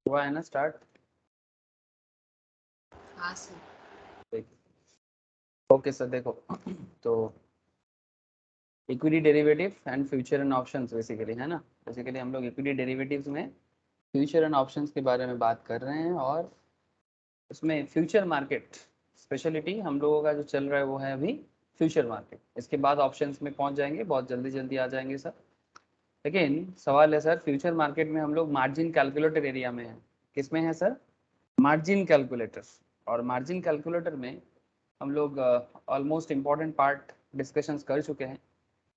हुआ है ना स्टार्ट? हाँ सर। ओके सर, देखो तो equity derivative and future and options basically है ना। बेसिकली हम लोग इक्विटी डेरिवेटिव्स में फ्यूचर एंड ऑप्शंस के बारे में बात कर रहे हैं, और उसमें फ्यूचर मार्केट स्पेशलिटी हम लोगों का जो चल रहा है वो है अभी फ्यूचर मार्केट। इसके बाद ऑप्शंस में पहुंच जाएंगे, बहुत जल्दी जल्दी आ जाएंगे सर। लेकिन सवाल है सर, फ्यूचर मार्केट में हम लोग मार्जिन कैलकुलेटर एरिया में है। किस में है सर? Margin calculator. और मार्जिन कैलकुलेटर में हम लोग ऑलमोस्ट इम्पॉर्टेंट पार्ट डिस्कशंस कर चुके हैं।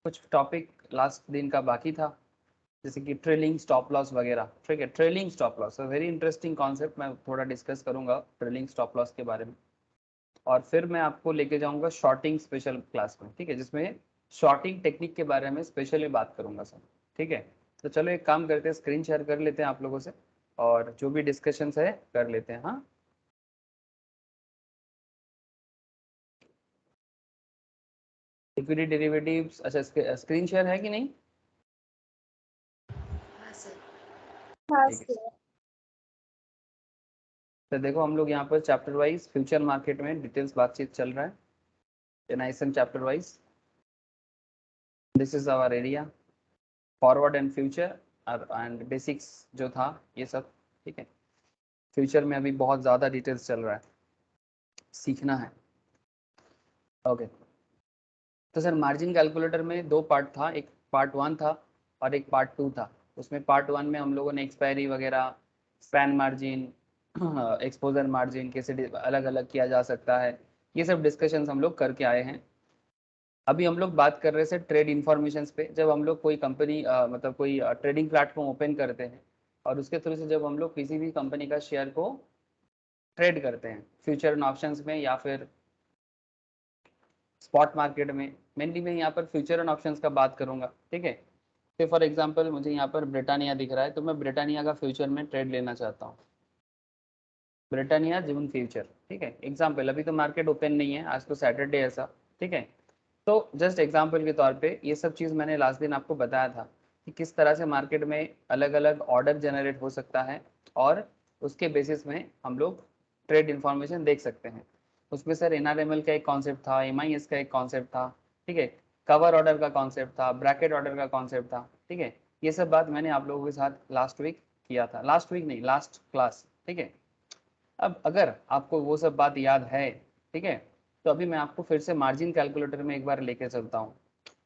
कुछ टॉपिक लास्ट दिन का बाकी था, जैसे कि ट्रेलिंग स्टॉप लॉस वगैरह। ठीक है, trailing stop loss very interesting concept, मैं थोड़ा डिस्कस करूंगा ट्रेलिंग स्टॉप लॉस के बारे में। और फिर मैं आपको लेके जाऊंगा शॉर्टिंग स्पेशल क्लास में, ठीक है, जिसमें शॉर्टिंग टेक्निक के बारे में स्पेशली बात करूंगा सर। ठीक है, तो चलो एक काम करते हैं, स्क्रीन शेयर कर लेते हैं आप लोगों से, और जो भी डिस्कशंस है कर लेते हैं। हाँ, इक्विटी डेरिवेटिव्स, अच्छा स्क्रीन शेयर है कि नहीं? हाँ सर। ठीक है, तो देखो हम लोग यहाँ पर चैप्टर वाइज फ्यूचर मार्केट में डिटेल्स बातचीत चल रहा है, NISM chapter wise. This is our area, forward and future and basics जो था ये सब। ठीक है, फ्यूचर में अभी बहुत ज़्यादा डिटेल्स चल रहा है, सीखना है। ओके, तो सर मार्जिन कैलकुलेटर में दो पार्ट था, एक पार्ट 1 था और एक पार्ट 2 था। उसमें पार्ट 1 में हम लोगों ने एक्सपायरी वगैरह, स्पैन मार्जिन, एक्सपोजर मार्जिन कैसे अलग अलग किया जा सकता है, ये सब डिस्कशंस हम लोग करके आए हैं। अभी हम लोग बात कर रहे थे ट्रेड इन्फॉर्मेशन पे। जब हम लोग कोई कंपनी मतलब कोई ट्रेडिंग प्लेटफॉर्म ओपन करते हैं, और उसके थ्रू से जब हम लोग किसी भी कंपनी का शेयर को ट्रेड करते हैं फ्यूचर एंड ऑप्शंस में या फिर स्पॉट मार्केट में, मेनली मैं यहाँ पर फ्यूचर एंड ऑप्शंस का बात करूंगा। ठीक है, तो फॉर एग्जांपल मुझे यहाँ पर ब्रिटानिया दिख रहा है, तो मैं ब्रिटानिया का फ्यूचर में ट्रेड लेना चाहता हूँ, ब्रिटानिया जून फ्यूचर। ठीक है, एग्जाम्पल, अभी तो मार्केट ओपन नहीं है, आज तो सैटरडे ऐसा। ठीक है, तो जस्ट एग्जाम्पल के तौर पे ये सब चीज़ मैंने लास्ट दिन आपको बताया था कि किस तरह से मार्केट में अलग अलग ऑर्डर जनरेट हो सकता है, और उसके बेसिस में हम लोग ट्रेड इन्फॉर्मेशन देख सकते हैं। उसमें सर एनआरएमएल का एक कॉन्सेप्ट था, एमआईएस का एक कॉन्सेप्ट था। ठीक है, कवर ऑर्डर का कॉन्सेप्ट था, ब्रैकेट ऑर्डर का कॉन्सेप्ट था। ठीक है, ये सब बात मैंने आप लोगों के साथ लास्ट वीक किया था, लास्ट वीक नहीं, लास्ट क्लास। ठीक है, अब अगर आपको वो सब बात याद है, ठीक है, तो अभी मैं आपको फिर से मार्जिन कैलकुलेटर में एक बार लेके चलता हूँ।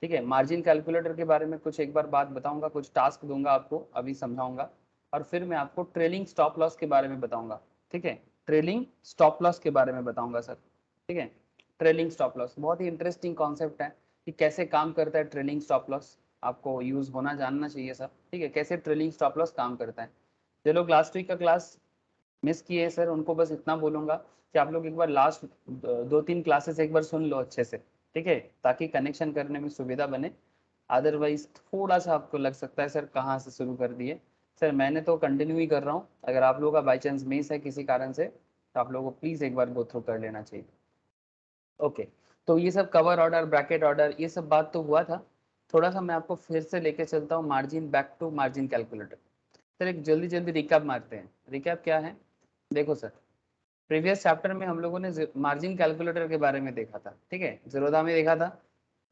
ठीक है, मार्जिन कैलकुलेटर के बारे में कुछ एक बार बात बताऊंगा, कुछ टास्क दूंगा आपको, अभी समझाऊंगा, और फिर मैं आपको ट्रेलिंग स्टॉप लॉस के बारे में बताऊंगा। ठीक है, ट्रेलिंग स्टॉप लॉस के बारे में बताऊंगा सर। ठीक है, ट्रेलिंग स्टॉप लॉस बहुत ही इंटरेस्टिंग कॉन्सेप्ट है कि कैसे काम करता है ट्रेलिंग स्टॉप लॉस, आपको यूज होना जानना चाहिए सर। ठीक है, कैसे ट्रेलिंग स्टॉप लॉस काम करता है। जो लोग लास्ट वीक का क्लास मिस किए सर, उनको बस इतना बोलूंगा कि आप लोग एक बार लास्ट 2-3 क्लासेस एक बार सुन लो अच्छे से। ठीक है, ताकि कनेक्शन करने में सुविधा बने। अदरवाइज थोड़ा सा आपको लग सकता है सर कहाँ से शुरू कर दिए। सर मैंने तो कंटिन्यू ही कर रहा हूँ, अगर आप लोगों का बाई चांस मिस है किसी कारण से, तो आप लोगों को प्लीज़ एक बार गो थ्रू कर लेना चाहिए। ओके, तो ये सब कवर ऑर्डर, ब्रैकेट ऑर्डर, ये सब बात तो हुआ था। थोड़ा सा मैं आपको फिर से लेके चलता हूँ margin, back to margin calculator. Sir एक जल्दी जल्दी रिकैप मारते हैं। रिकैप क्या है? देखो सर, प्रीवियस चैप्टर में हम लोगों ने मार्जिन कैलकुलेटर के बारे में देखा था। ठीक है, जीरोधा में देखा था,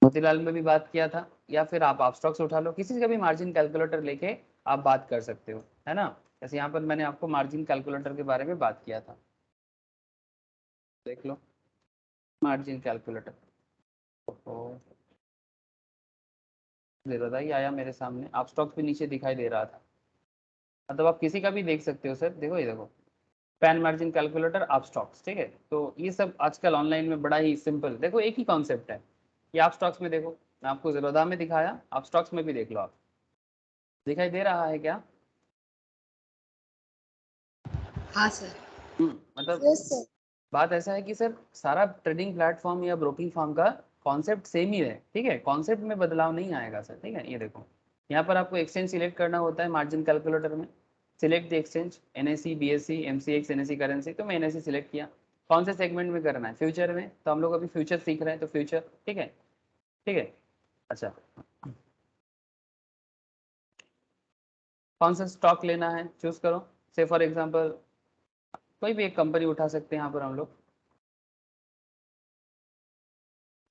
मोतीलाल में भी बात किया था, या फिर आप स्टॉक्स उठा लो, किसी का भी मार्जिन कैलकुलेटर लेके आप बात कर सकते हो, है ना। जैसे यहाँ पर मैंने आपको मार्जिन कैलकुलेटर के बारे में बात किया था, देख लो मार्जिन कैलकुलेटर। जीरोधा ही आया मेरे सामने, आप स्टॉक्स भी नीचे दिखाई दे रहा था, मतलब आप किसी का भी देख सकते हो सर। देखो ये देखो, पैन मार्जिन कैलकुलेटर आप स्टॉक्स। ठीक है, तो ये सब आजकल ऑनलाइन में बड़ा ही सिंपल, देखो एक ही कॉन्सेप्ट है। ये आप स्टॉक्स में देखो, मैं आपको जीरोधा में दिखाया, आप स्टॉक्स में भी देख लो, आप दिखाई दे रहा है क्या? हाँ सर। मतलब बात ऐसा है कि सर सारा ट्रेडिंग प्लेटफॉर्म या ब्रोकिंग फॉर्म का कॉन्सेप्ट सेम ही है। ठीक है, कॉन्सेप्ट में बदलाव नहीं आएगा सर। ठीक है, ये देखो यहाँ पर आपको एक्सचेंज सिलेक्ट करना होता है मार्जिन कैलकुलेटर में। Select the exchange, NSC, BSc, MCX, NSC currency, तो मैं एनएससी सिलेक्ट किया। कौन से सेगमेंट में करना है? फ्यूचर में, तो हम लोग अभी फ्यूचर सीख रहे हैं, तो फ्यूचर। ठीक है, ठीक है, अच्छा कौन सा स्टॉक लेना है चूज करो। से फॉर एग्जांपल कोई भी एक कंपनी उठा सकते हैं यहाँ पर हम लोग,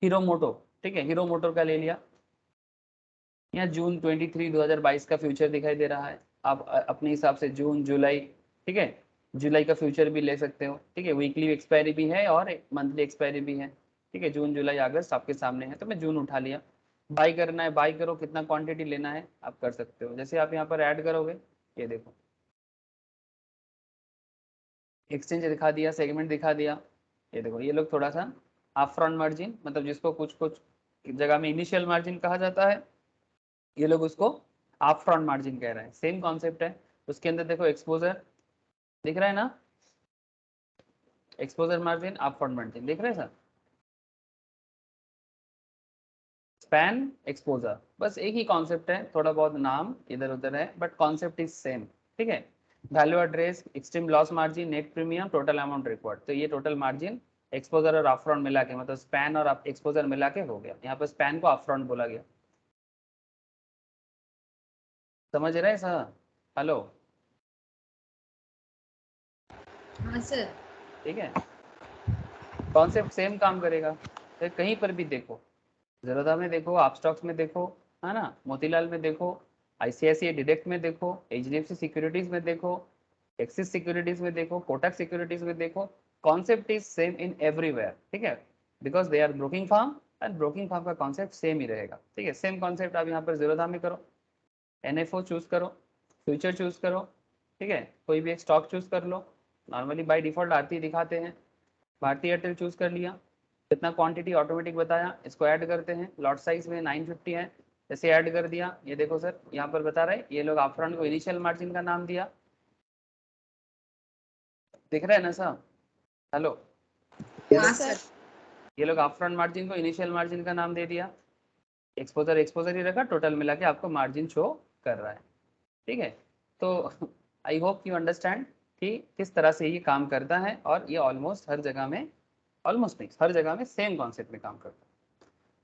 हीरो मोटो, ठीक है, हीरो मोटर का ले लिया, यहाँ जून 23 2022 का फ्यूचर दिखाई दे रहा है। आप अपने हिसाब से जून जुलाई, ठीक है, जुलाई का फ्यूचर भी ले सकते हो, ठीक है, वीकली एक्सपायरी भी है और मंथली एक्सपायरी भी है, ठीक है, जून जुलाई अगस्त आपके सामने है, तो मैं जून उठा लिया। बाई करना है बाई करो, कितना क्वांटिटी लेना है आप कर सकते हो। जैसे आप यहाँ पर ऐड करोगे, ये देखो एक्सचेंज दिखा दिया, सेगमेंट दिखा दिया, ये देखो ये लोग थोड़ा सा अपफ्रंट मार्जिन, मतलब जिसको कुछ कुछ जगह में इनिशियल मार्जिन कहा जाता है, ये लोग उसको अपफ्रंट मार्जिन कह रहे हैं, सेम कॉन्सेप्ट है। उसके अंदर देखो एक्सपोजर दिख रहा है ना, एक्सपोजर मार्जिन अपफ्रंट मार्जिन दिख रहा है सर, स्पैन एक्सपोजर, बस एक ही कॉन्सेप्ट है, थोड़ा बहुत नाम इधर उधर है बट कॉन्सेप्ट इज सेम, ठीक है। Value address, extreme loss margin, net premium, total amount required, तो ये टोटल मार्जिन एक्सपोजर और अपफ्रंट मिला के, मतलब स्पैन और एक्सपोजर मिला के हो गया। यहाँ पर स्पैन को अपफ्रंट बोला गया, समझ रहे हैं सर? हेलो, हाँ सर। ठीक है, कॉन्सेप्ट सेम काम करेगा। तो कहीं पर भी देखो, ज़रोधा में देखो, आप स्टॉक्स में देखो, है ना, मोतीलाल में देखो, आईसीआईसीआई डायरेक्ट में देखो, एचडीएफसी सिक्योरिटीज में देखो, एक्सिस सिक्योरिटीज में देखो, कोटक सिक्योरिटीज में देखो, concept is same in everywhere, ठीक है, because they are broking firm and broking firm का कॉन्सेप्ट सेम ही रहेगा, ठीक है। सेम कॉन्सेप्ट आप यहाँ पर ज़रोधा में करो, एनएफओ चूज करो, फ्यूचर चूज करो, ठीक है, कोई भी एक स्टॉक चूज कर लो, नॉर्मली बाय डिफॉल्ट आरती दिखाते हैं, भारतीय एयरटेल चूज कर लिया, कितना क्वांटिटी ऑटोमेटिक बताया, इसको ऐड करते हैं, लॉट साइज में 950 है, जैसे ऐड कर दिया, ये देखो सर यहाँ पर बता रहे ये लोग अपफ्रंट को इनिशियल मार्जिन का नाम दिया, दिख रहा है ना सर? हेलो, हाँ सर। ये लोग अपफ्रंट मार्जिन को इनिशियल मार्जिन का नाम दे दिया, एक्सपोजर एक्सपोजर ही रखा, टोटल मिला के आपको मार्जिन शो कर रहा है, ठीक है। तो आई होप यू अंडरस्टैंड कि किस तरह से ये काम करता है, और ये ऑलमोस्ट हर जगह में, ऑलमोस्ट नहीं हर जगह में सेम कॉन्सेप्ट में काम करता है।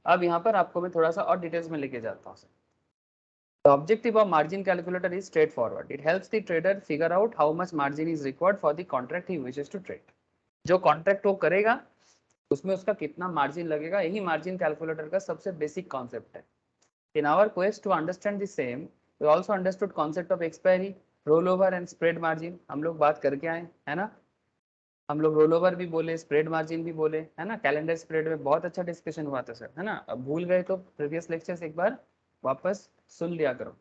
अब यहाँ पर आपको मैं थोड़ा सा और डिटेल्स में लेके जाता हूँ। The objective of margin calculator is straightforward. It helps the trader figure out how much margin is required for the contract he wishes to trade. जो कॉन्ट्रैक्ट वो करेगा उसमें उसका कितना मार्जिन लगेगा, यही मार्जिन कैलकुलेटर का सबसे बेसिक कॉन्सेप्ट है। In our quest to understand the same, we also understood concept of expiry, rollover and spread margin. हम लोग बात करके आए, है ना, हम लोग रोल ओवर भी बोले, स्प्रेड मार्जिन भी बोले, है ना, कैलेंडर स्प्रेड में बहुत अच्छा डिस्कशन हुआ था सर, है ना। अब भूल गए तो प्रीवियस लेक्चर्स एक बार वापस सुन लिया करो।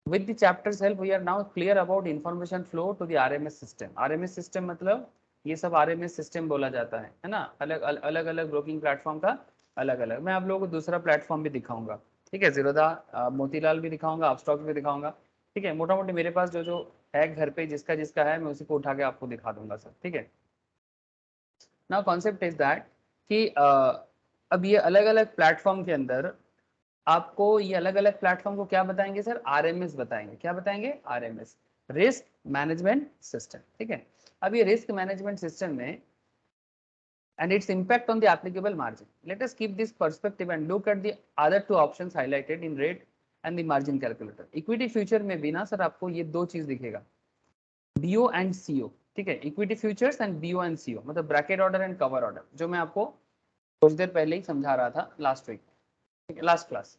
With the chapter's help, we are now clear about information flow to the RMS system. RMS system मतलब ये सब RMS system बोला जाता है ना, अलग अलग अलग ब्रोकिंग प्लेटफॉर्म का अलग अलग। मैं आप लोगों को दूसरा प्लेटफॉर्म भी दिखाऊंगा, ठीक है, ज़ीरोधा मोतीलाल भी दिखाऊंगा, अपस्टॉक भी दिखाऊंगा, ठीक है। मोटा मोटी मेरे पास जो जो है घर पे जिसका जिसका है मैं उसी को उठा के आपको दिखा दूंगा सर, ठीक है। नाउ कॉन्सेप्ट इज दैट कि अब ये अलग अलग प्लेटफॉर्म के अंदर आपको ये अलग अलग प्लेटफॉर्म को क्या बताएंगे सर? आरएमएस बताएंगे। क्या बताएंगे? आरएमएस, रिस्क मैनेजमेंट सिस्टम, ठीक है। अब ये रिस्क मैनेजमेंट सिस्टम में and its impact on the applicable margin. Let us keep this perspective and look at the other two options highlighted in red and the margin calculator. Equity future में भी ना sir आपको ये दो चीज दिखेगा, BO and CO, ठीक है, equity futures and BO and CO, मतलब bracket order and cover order, जो मैं आपको कुछ देर पहले ही समझा रहा था लास्ट वीक, ठीक है, लास्ट क्लास।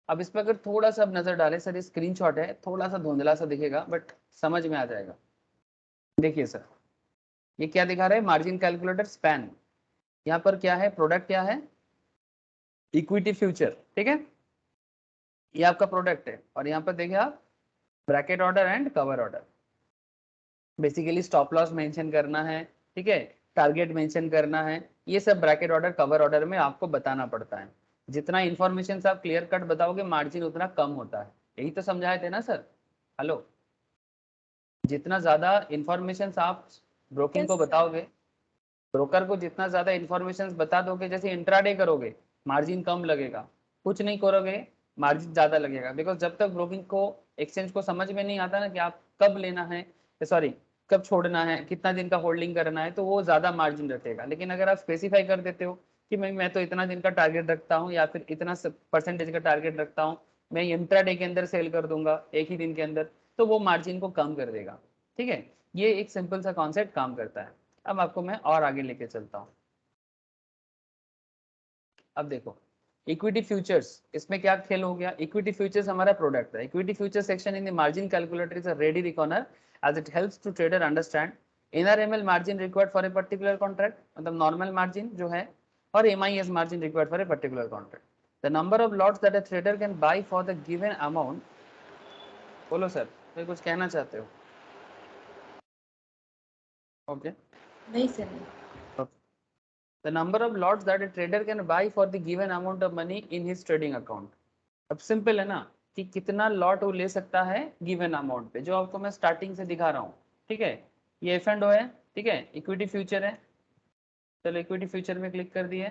अब इस पर अगर थोड़ा सा नजर डालें सर, ये स्क्रीनशॉट है, थोड़ा सा धुंधला सा दिखेगा बट समझ में आ जाएगा। देखिए सर ये क्या दिखा रहा है? मार्जिन कैलकुलेटर स्पैन, यहाँ पर क्या है? प्रोडक्ट क्या है? इक्विटी फ्यूचर, ठीक है, ये आपका प्रोडक्ट है, और यहाँ पर देखिए आप bracket order and cover order. Basically stop loss mention करना है, ठीक है, टारगेट मेंशन करना है, ये सब ब्रैकेट ऑर्डर कवर ऑर्डर में आपको बताना पड़ता है। जितना इन्फॉर्मेशन आप क्लियर कट बताओगे मार्जिन उतना कम होता है, यही तो समझाए थे ना सर? हेलो, जितना ज्यादा इन्फॉर्मेशन आप ब्रोकिंग को बताओगे, ब्रोकर को जितना ज्यादा इन्फॉर्मेशन बता दोगे, जैसे इंट्राडे करोगे मार्जिन कम लगेगा, कुछ नहीं करोगे मार्जिन ज्यादा लगेगा, बिकॉज जब तक ब्रोकिंग को एक्सचेंज को समझ में नहीं आता ना कि आप कब लेना है, सॉरी कब छोड़ना है, कितना दिन का होल्डिंग करना है, तो वो ज्यादा मार्जिन रखेगा। लेकिन अगर आप स्पेसिफाई कर देते हो कि मैं तो इतना दिन का टारगेट रखता हूँ या फिर इतना परसेंटेज का टारगेट रखता हूँ, मैं इंट्राडे के अंदर सेल कर दूंगा एक ही दिन के अंदर, तो वो मार्जिन को कम कर देगा। ठीक है, ये एक सिंपल सा कॉन्सेप्ट काम करता है। अब आपको मैं और आगे लेके चलता हूँ। अब देखो इक्विटी फ्यूचर्स, इसमें क्या खेल हो गया। इक्विटी फ्यूचर्स हमारा प्रोडक्ट है। Equity future section in the margin calculator is a ready reckoner as it helps to trader understand NRML margin required for a particular contract, मतलब normal margin जो है, और MIS margin required for a particular contract. The number of lots that a trader can buy for the given amount. बोलो sir, तो कुछ कहना चाहते हो? ओके, नहीं सर नहीं। the number of lots that a trader can buy for the given amount of money in his trading account. अब simple है ना कि कितना लॉट वो ले सकता है गिवन अमाउंट पे, जो आपको मैं स्टार्टिंग से दिखा रहा हूँ। ठीक है, ये एफ एंड ओ है। ठीक है, इक्विटी फ्यूचर है। चलो इक्विटी फ्यूचर में क्लिक कर दिए।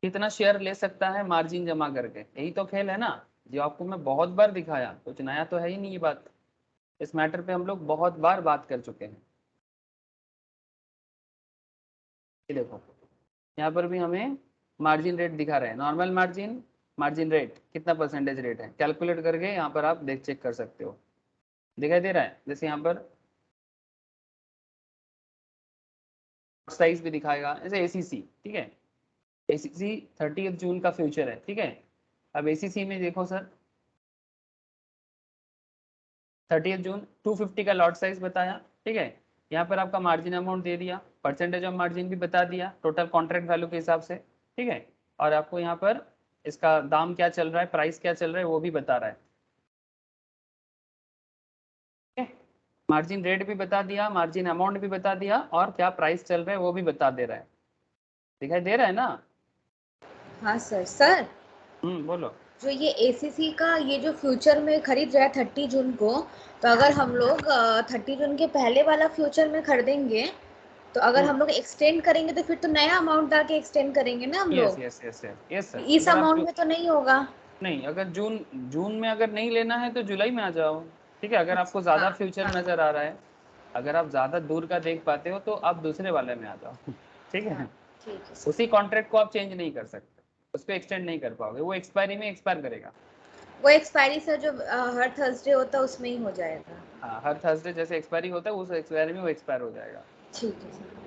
कितना शेयर ले सकता है मार्जिन जमा करके, यही तो खेल है ना, जो आपको मैं बहुत बार दिखाया। कुछ नया तो है ही नहीं ये बात, इस मैटर पे हम लोग बहुत बार बात कर चुके हैं। ये देखो यहाँ पर भी हमें मार्जिन रेट दिखा रहे हैं। नॉर्मल मार्जिन, मार्जिन रेट कितना परसेंटेज रेट है, कैलकुलेट करके यहाँ पर आप देख चेक कर सकते हो। दिखाई दे रहा है, जैसे यहाँ पर साइज भी दिखाएगा, जैसे एसीसी। ठीक है, एसीसी 30 जून का फ्यूचर है। ठीक है, अब एसीसी में देखो सर, 30 जून 250 का लॉट साइज बताया। ठीक है, यहाँ पर आपका मार्जिन अमाउंट दे दिया, परसेंटेज ऑफ मार्जिन भी बता दिया टोटल कॉन्ट्रैक्ट वैल्यू के हिसाब से। ठीक है, और आपको यहाँ पर इसका दाम क्या चल रहा है, प्राइस क्या चल रहा है, वो भी बता रहा है। मार्जिन रेट भी बता दिया, मार्जिन अमाउंट भी बता दिया, और क्या प्राइस चल रहा है वो भी बता दे रहा है। दिखाई दे रहा है ना? हाँ सर। सर बोलो। जो ये एसीसी का ये जो फ्यूचर में खरीद रहा है 30 जून को, तो अगर हम लोग 30 जून के पहले वाला फ्यूचर में खरीदेंगे, तो अगर हम लोग एक्सटेंड करेंगे तो फिर तो नया अमाउंट डाल के एक्सटेंड करेंगे ना हम यस लोग। Yes yes yes yes sir, इस अगर आप अमाउंट में तो नहीं होगा। नहीं, अगर जून जून में अगर नहीं लेना है तो जुलाई में आ जाओ। ठीक है, अगर आपको अच्छा ज्यादा फ्यूचर हाँ नजर आ रहा है, अगर आप ज्यादा दूर का देख पाते हो तो आप दूसरे वाले में आ जाओ। ठीक हाँ है, ठीक है उसी सर। कॉन्ट्रैक्ट को आप चेंज नहीं कर सकते, उस पर एक्सटेंड नहीं कर पाओगे, वो एक्सपायरी में एक्सपायर करेगा। वो एक्सपायरी सर जो हर थर्सडे होता है उसमें ही हो जाएगा। हाँ, हर थर्सडे जैसे एक्सपायरी होता है, उस एक्सपायरी में वो एक्सपायर हो जाएगा। ठीक है सर।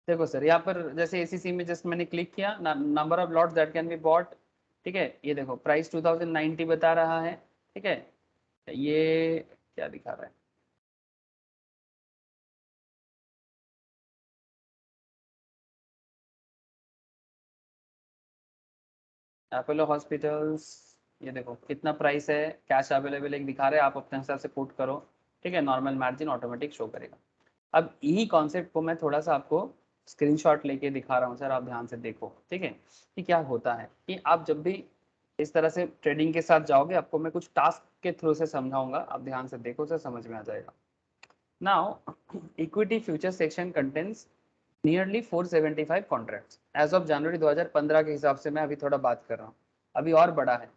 देखो सर, यहाँ पर जैसे एसीसी में जस्ट मैंने क्लिक किया, number of lots that can be bought. ठीक है, ये देखो प्राइस 2090 बता रहा है। ठीक है, ये क्या दिखा रहा है, अपोलो हॉस्पिटल्स, ये देखो कितना प्राइस है, कैश अवेलेबल एक दिखा रहे हैं, आप अपने हिसाब से पुट करो। ठीक है, नॉर्मल मार्जिन ऑटोमेटिक शो करेगा। अब यही कॉन्सेप्ट को मैं थोड़ा सा आपको स्क्रीनशॉट लेके दिखा रहा हूँ सर, आप ध्यान से देखो। ठीक है, कि क्या होता है कि आप जब भी इस तरह से ट्रेडिंग के साथ जाओगे, आपको मैं कुछ टास्क के थ्रू से समझाऊंगा, आप ध्यान से देखो सर, समझ में आ जाएगा। Now equity future section contents nearly 475 contracts as of January 2015 के हिसाब से मैं अभी थोड़ा बात कर रहा हूँ, अभी और बड़ा है।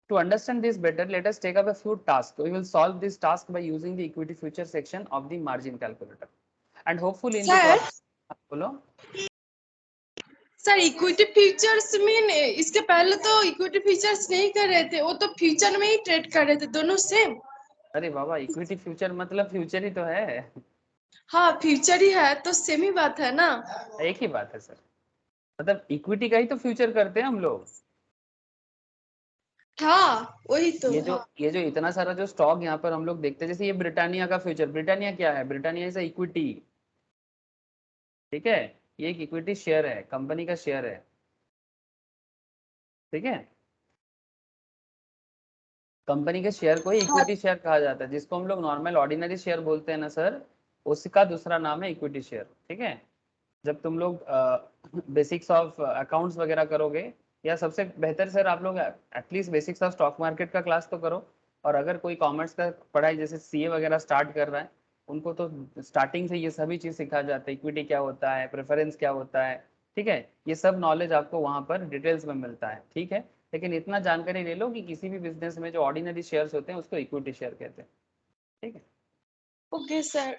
To understand this better, let us take up a few tasks. We will solve this task by using the equity future section of the margin calculator. And hopefully in the sir process, बोलो। Sir equity features में इसके पहले तो equity features नहीं कर रहे थे, वो तो फ्यूचर में ही ट्रेड कर रहे थे, दोनों सेम। अरे बाबा, इक्विटी फ्यूचर मतलब फ्यूचर ही तो है, हाँ फ्यूचर ही है तो सेम ही बात है ना। एक ही बात है सर, मतलब इक्विटी का ही तो फ्यूचर करते हैं हम लोग। हाँ वही तो। ये जो इतना सारा जो स्टॉक यहाँ पर हम लोग देखते हैं, जैसे ये ब्रिटानिया का फ्यूचर, ब्रिटानिया क्या है, ब्रिटानिया इज इक्विटी। ठीक है, ये एक इक्विटी शेयर है, कंपनी का शेयर है। ठीक है, कंपनी के शेयर को ही हाँ इक्विटी शेयर कहा जाता है, जिसको हम लोग नॉर्मल ऑर्डिनरी शेयर बोलते हैं ना सर, उसका दूसरा नाम है इक्विटी शेयर। ठीक है, जब तुम लोग बेसिक्स ऑफ अकाउंट्स वगैरह करोगे, या सबसे बेहतर सर आप लोग at least basics of stock market का क्लास तो करो। और अगर कोई कॉमर्स का पढ़ाई जैसे सीए वगैरह स्टार्ट कर रहा है, उनको तो स्टार्टिंग से ये सभी चीज़ सिखाया जाता है, इक्विटी क्या होता है, प्रेफरेंस क्या होता है। ठीक है, ये सब नॉलेज आपको वहाँ पर डिटेल्स में मिलता है। ठीक है, लेकिन इतना जानकारी ले लो कि किसी भी बिजनेस में जो ऑर्डिनरी शेयर्स होते हैं उसको इक्विटी शेयर कहते हैं। ठीक है, ओके सर।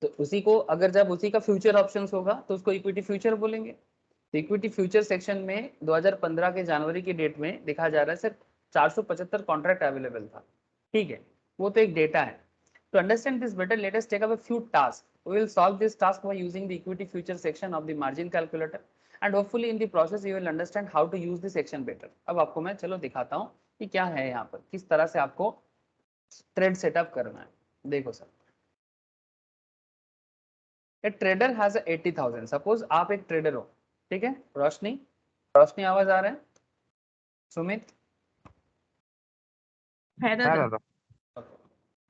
तो उसी को अगर जब उसी का फ्यूचर ऑप्शंस होगा तो उसको इक्विटी फ्यूचर बोलेंगे। तो इक्विटी फ्यूचर सेक्शन में 2015 के जनवरी की डेट में दिखा जा रहा है सर 475 कॉन्ट्रैक्ट अवेलेबल था, ठीक है, वो तो एक डेटा है। To understand this better, let us take up a few tasks. We will solve this task by using the equity future section of the margin calculator, and hopefully in the process you will understand how to use the section better. अब आपको मैं चलो दिखाता हूँ कि क्या है यहाँ पर, किस तरह से आपको ट्रेड सेटअप करना है। देखो sir, A trader has 80,000। Suppose आप एक ट्रेडर हो, ठीक है। रोशनी, रोशनी आवाज आ रहा है? सुमित है दादा।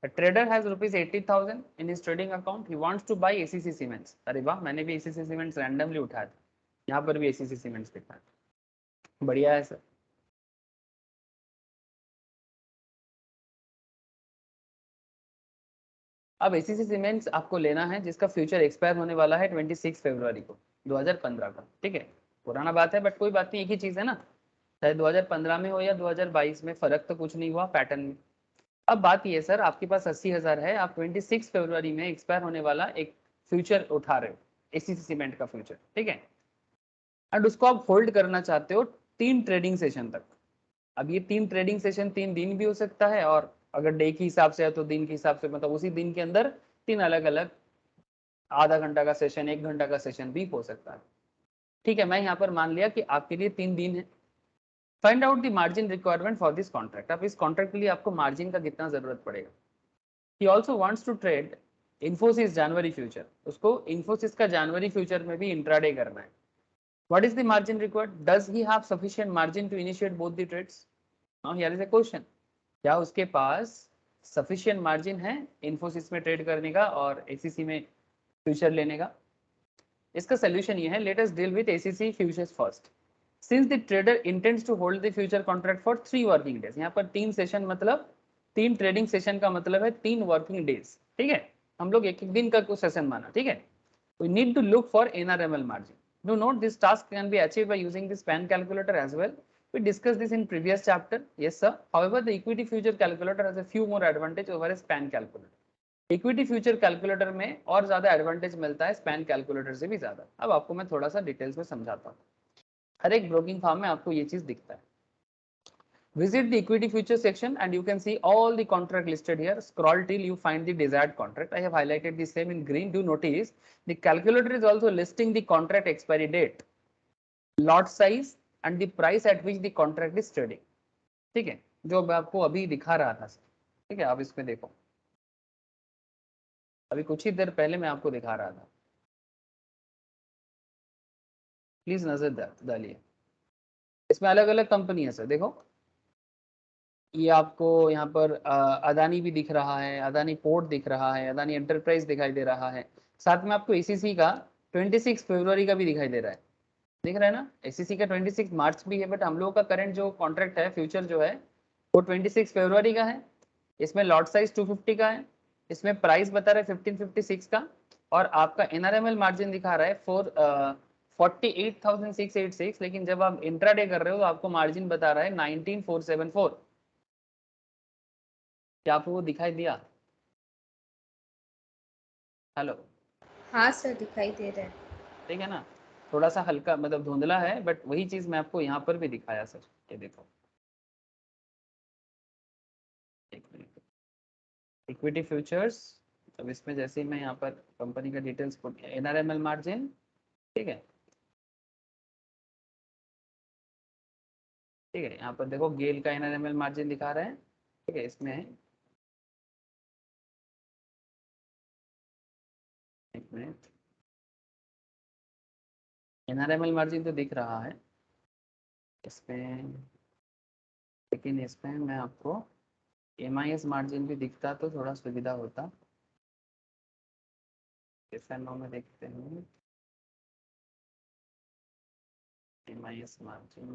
A trader has rupees 80,000 in his trading account. He wants to buy ACC Cements. अरे वाह, मैंने भी ACC Cements रैंडमली उठाया था, यहाँ पर भी ACC Cements दिखा है, बढ़िया है सर। अब ACC Cements आपको लेना है जिसका फ्यूचर एक्सपायर होने वाला है 26 फरवरी को 2015 का, ठीक है। पुराना बात है बट कोई बात नहीं, एक ही चीज है ना, चाहे 2015 में हो या 2022 में, फर्क तो कुछ नहीं हुआ पैटर्न में। अब बात ये सर, आपके पास 80,000 है, आप 26 फरवरी में एक्सपायर होने वाला एक फ्यूचर उठा रहे हो, एसीसी सीमेंट का फ्यूचर, ठीक है, एंड उसको आप होल्ड करना चाहते हो 3 ट्रेडिंग सेशन तक। अब ये 3 ट्रेडिंग सेशन 3 दिन भी हो सकता है, और अगर डे के हिसाब से है तो दिन के हिसाब से, मतलब उसी दिन के अंदर 3 अलग अलग आधा घंटा का सेशन, 1 घंटा का सेशन भी हो सकता है, ठीक है। मैं यहाँ पर मान लिया कि आपके लिए 3 दिन है। Find out the margin requirement for this contract. अब इस कॉन्ट्रैक्ट के लिए आपको मार्जिन का कितना जरूरत पड़ेगा। He also wants to trade Infosys January future. उसको Infosys का January future में भी इंट्राडे करना है। What is the margin required? Does he have sufficient margin to initiate both the trades? Now here is a question. क्या उसके पास sufficient margin है Infosys में ट्रेड करने का और ACC में फ्यूचर लेने का? इसका सोल्यूशन ये है, let us deal with ACC futures first. Since the trader intends to hold the future contract for 3 working days, यहाँ पर 3 सेशन मतलब 3 ट्रेडिंग सेशन का मतलब है 3 वर्किंग डेज, ठीक है। हम लोग एक एक दिन का कुछ सेशन माना, ठीक है। We need to look for NRML margin. Do note this task can be achieved by using the span calculator as well. We discussed this in previous chapter. Yes sir. However, the equity future calculator has a few more advantage over a span calculator. Equity future calculator में और ज्यादा advantage मिलता है span calculator से भी ज्यादा। अब आपको मैं थोड़ा सा डिटेल्स में समझाता हूँ। हर एक ब्रोकिंग फर्म में आपको ये चीज दिखता है। Visit the equity future section and you can see all the contract listed here. Scroll till you find the desired contract. I have highlighted the same in green. Do notice the calculator is also listing the contract expiry date, lot size and the price at which the contract is trading. ठीक है, जो मैं आपको अभी दिखा रहा था, ठीक है। आप इसमें देखो, अभी कुछ ही देर पहले मैं आपको दिखा रहा था, प्लीज नजर डालिए। इसमें अलग अलग कंपनी है सर, देखो ये आपको यहाँ पर अदानी भी दिख रहा है, अदानी पोर्ट दिख रहा है, अदानी एंटरप्राइज दिखाई दे रहा है, साथ में आपको एसीसी का 26 फरवरी का भी दिखाई दे रहा है, दिख रहा है ना। एसीसी का 26 मार्च भी है, बट हम लोगों का करंट जो कॉन्ट्रैक्ट है फ्यूचर जो है वो 26 फरवरी का है। इसमें लॉट साइज 250 का है, इसमें प्राइस बता रहा है 1556 का, और आपका एनआरएमएल मार्जिन दिखा रहा है 48,686, लेकिन जब आप इंट्राडे कर रहे हो तो आपको मार्जिन बता रहा है 19,474। क्या आपको वो दिखाई दिया? हेलो, हाँ सर, दिखाई दे रहा है। ठीक है ना, थोड़ा सा हल्का मतलब धुंधला है, बट वही चीज मैं आपको यहाँ पर भी दिखाया सर। ये देखो, इक्विटी फ्यूचर्स। अब इसमें जैसे ही मैं यहाँ पर कंपनी का डिटेल्स एनआरएमएल मार्जिन, ठीक है, ठीक है। यहाँ पर देखो गेल का एनआरएमएल मार्जिन दिखा रहे हैं, ठीक है। इसमें एक मिनट, एनआरएमएल मार्जिन तो दिख रहा है इसमें, लेकिन इसमें मैं आपको एमआईएस मार्जिन भी दिखता तो थोड़ा सुविधा होता। एफएनओ में देखते हैं MIS margin,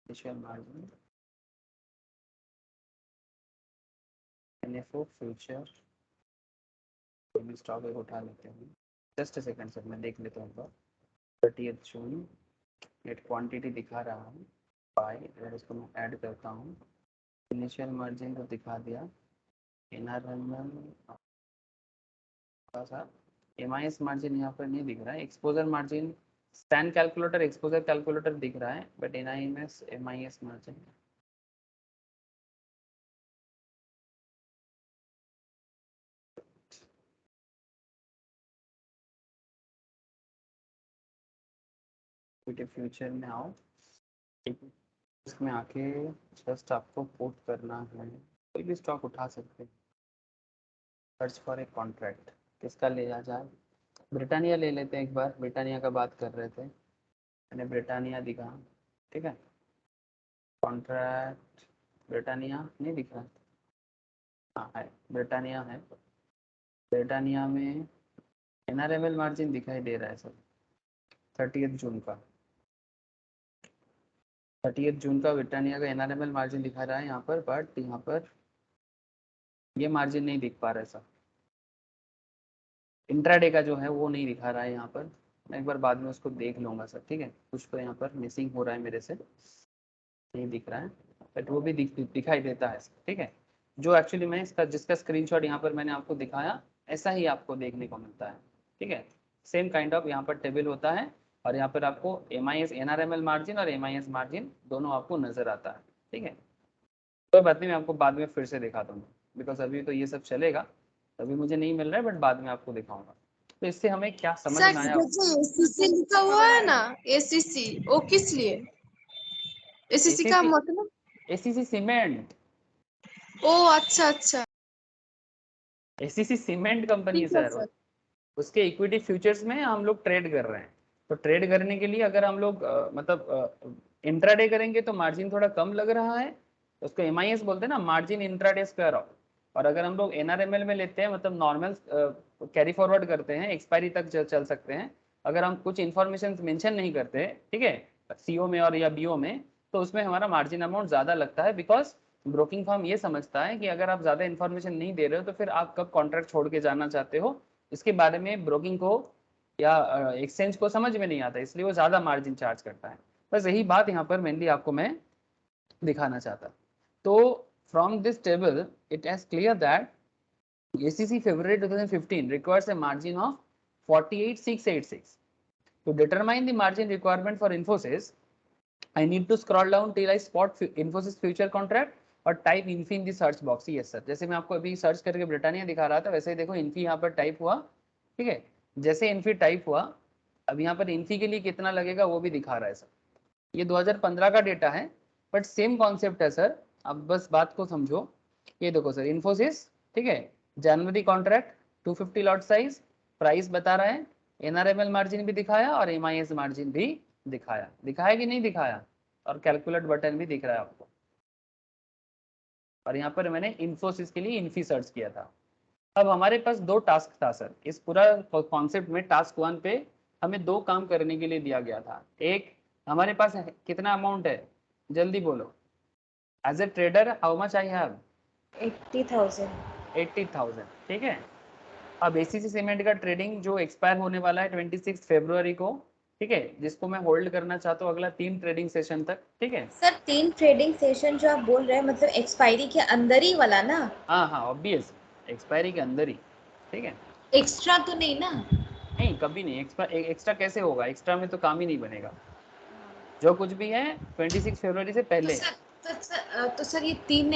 initial margin, NFO future, stock एक उठा लेते हैं। जस्ट अ सेकंड सर, मैं देख लेता हूँ। 30 जून नेट क्वांटिटी दिखा रहा है बाय, अगर इसको मैं ऐड करता हूँ, इनिशियल मार्जिन को दिखा दिया, एनआरएमएल सा MIS मार्जिन यहाँ पर नहीं दिख रहा है, exposure margin stand calculator exposure calculator दिख रहा है, but NIMS MIS margin future में आओ, इसमें आके जस्ट आपको कोट करना है, कोई भी स्टॉक उठा सकते हैं, सर्च फॉर ए कॉन्ट्रैक्ट, किसका लिया जाए, ब्रिटानिया ले लेते हैं एक बार, ब्रिटानिया का बात कर रहे थे, मैंने ब्रिटानिया दिखा, ठीक है, कॉन्ट्रैक्ट ब्रिटानिया नहीं दिख रहा, हाँ है, ब्रिटानिया है, ब्रिटानिया में NRML मार्जिन दिखाई दे रहा है सर, 30 जून का, 30 जून का ब्रिटानिया का NRML मार्जिन दिखा रहा है यहाँ पर, बट यहाँ पर ये मार्जिन नहीं दिख पा रहा है सर, इंट्राडे का जो है वो नहीं दिखा रहा है यहाँ पर, मैं एक बार बाद में उसको देख लूँगा सर, ठीक है, कुछ तो यहाँ पर मिसिंग हो रहा है मेरे से, नहीं दिख रहा है, बट वो भी दिखाई देता है, ठीक है, जो एक्चुअली मैं इसका जिसका स्क्रीनशॉट यहाँ पर मैंने आपको दिखाया ऐसा ही आपको देखने को मिलता है, ठीक है, सेम काइंड ऑफ यहाँ पर टेबल होता है, और यहाँ पर आपको MIS NRML मार्जिन और MIS मार्जिन दोनों आपको नजर आता है, ठीक है, कोई बात नहीं, मैं आपको बाद में फिर से दिखा दूंगा, बिकॉज अभी तो ये सब चलेगा, अभी मुझे नहीं मिल रहा है, बट बाद में आपको दिखाऊंगा। तो इससे हमें क्या समझ में आया? ACC लिखा हुआ है ना, ACC वो किस लिए? ACC का मतलब? ACC सीमेंट, ओ अच्छा अच्छा, ACC सीमेंट कंपनी ठीक है सर, सर। उसके इक्विटी फ्यूचर्स में हम लोग ट्रेड कर रहे हैं, तो ट्रेड करने के लिए अगर हम लोग मतलब इंट्राडे करेंगे तो मार्जिन थोड़ा कम लग रहा है, उसको MIS बोलते हैं ना, मार्जिन इंट्राडे स्क्वायर ऑफ, और अगर हम लोग NRML में लेते हैं मतलब नॉर्मल कैरी फॉरवर्ड करते हैं, एक्सपायरी तक चल सकते हैं, अगर हम कुछ इन्फॉर्मेशन मेंशन नहीं करते, ठीक है, CO में और या BO में, तो उसमें हमारा मार्जिन अमाउंट ज़्यादा लगता है, बिकॉज ब्रोकिंग फर्म ये समझता है कि अगर आप ज़्यादा इन्फॉर्मेशन नहीं दे रहे हो तो फिर आप कब कॉन्ट्रैक्ट छोड़ के जाना चाहते हो, इसके बारे में ब्रोकिंग को या एक्सचेंज को समझ में नहीं आता, इसलिए वो ज़्यादा मार्जिन चार्ज करता है, बस यही बात यहाँ पर मेनली आपको मैं दिखाना चाहता। तो from this table it has clear that ACC February 2015 requires a margin of 48,686. To determine the margin requirement for Infosys, I need to scroll down till I spot Infosys future contract और type Infy in the search box. Yes sir, जैसे मैं आपको अभी search करके Britannia दिखा रहा था, वैसे ही देखो इन्फी यहाँ पर टाइप हुआ, ठीक है, जैसे इन्फी टाइप हुआ, अब यहाँ पर इन्फी के लिए कितना लगेगा वो भी दिखा रहा है सर, ये 2015 का डेटा है, बट सेम कॉन्सेप्ट है सर, अब बस बात को समझो, ये देखो सर इन्फोसिस, ठीक है, जनवरी कॉन्ट्रैक्ट 250 लॉट साइज, प्राइस बता रहा है, NRML मार्जिन भी दिखाया और MIS मार्जिन भी दिखाया कि नहीं दिखाया, और कैलकुलेट बटन भी दिख रहा है आपको, और यहाँ पर मैंने इन्फोसिस के लिए इन्फी सर्च किया था। अब हमारे पास दो टास्क था सर, इस पूरा कॉन्सेप्ट में टास्क 1 पे हमें दो काम करने के लिए दिया गया था, एक हमारे पास कितना अमाउंट है, जल्दी बोलो, as a trader how much I have? 80,000। 80,000, ठीक है। अब ACC सीमेंट का ट्रेडिंग जो एक्सपायर होने वाला है 26 फरवरी को, ठीक है, जिसको मैं होल्ड करना चाहता हूँ अगला 3 ट्रेडिंग सेशन तक, ठीक है सर 3 ट्रेडिंग सेशन जो आप बोल रहे हैं मतलब एक्सपायरी के अंदर ही वाला ना? हाँ हाँ, ऑब्वियस एक्सपायरी के अंदर ही, ठीक है, एक्स्ट्रा तो नहीं ना? नहीं कभी नहीं, एक्स्ट्रा कैसे होगा, एक्स्ट्रा में तो काम ही नहीं बनेगा, जो कुछ भी है 26 फरवरी से पहले है। तो सर ये 3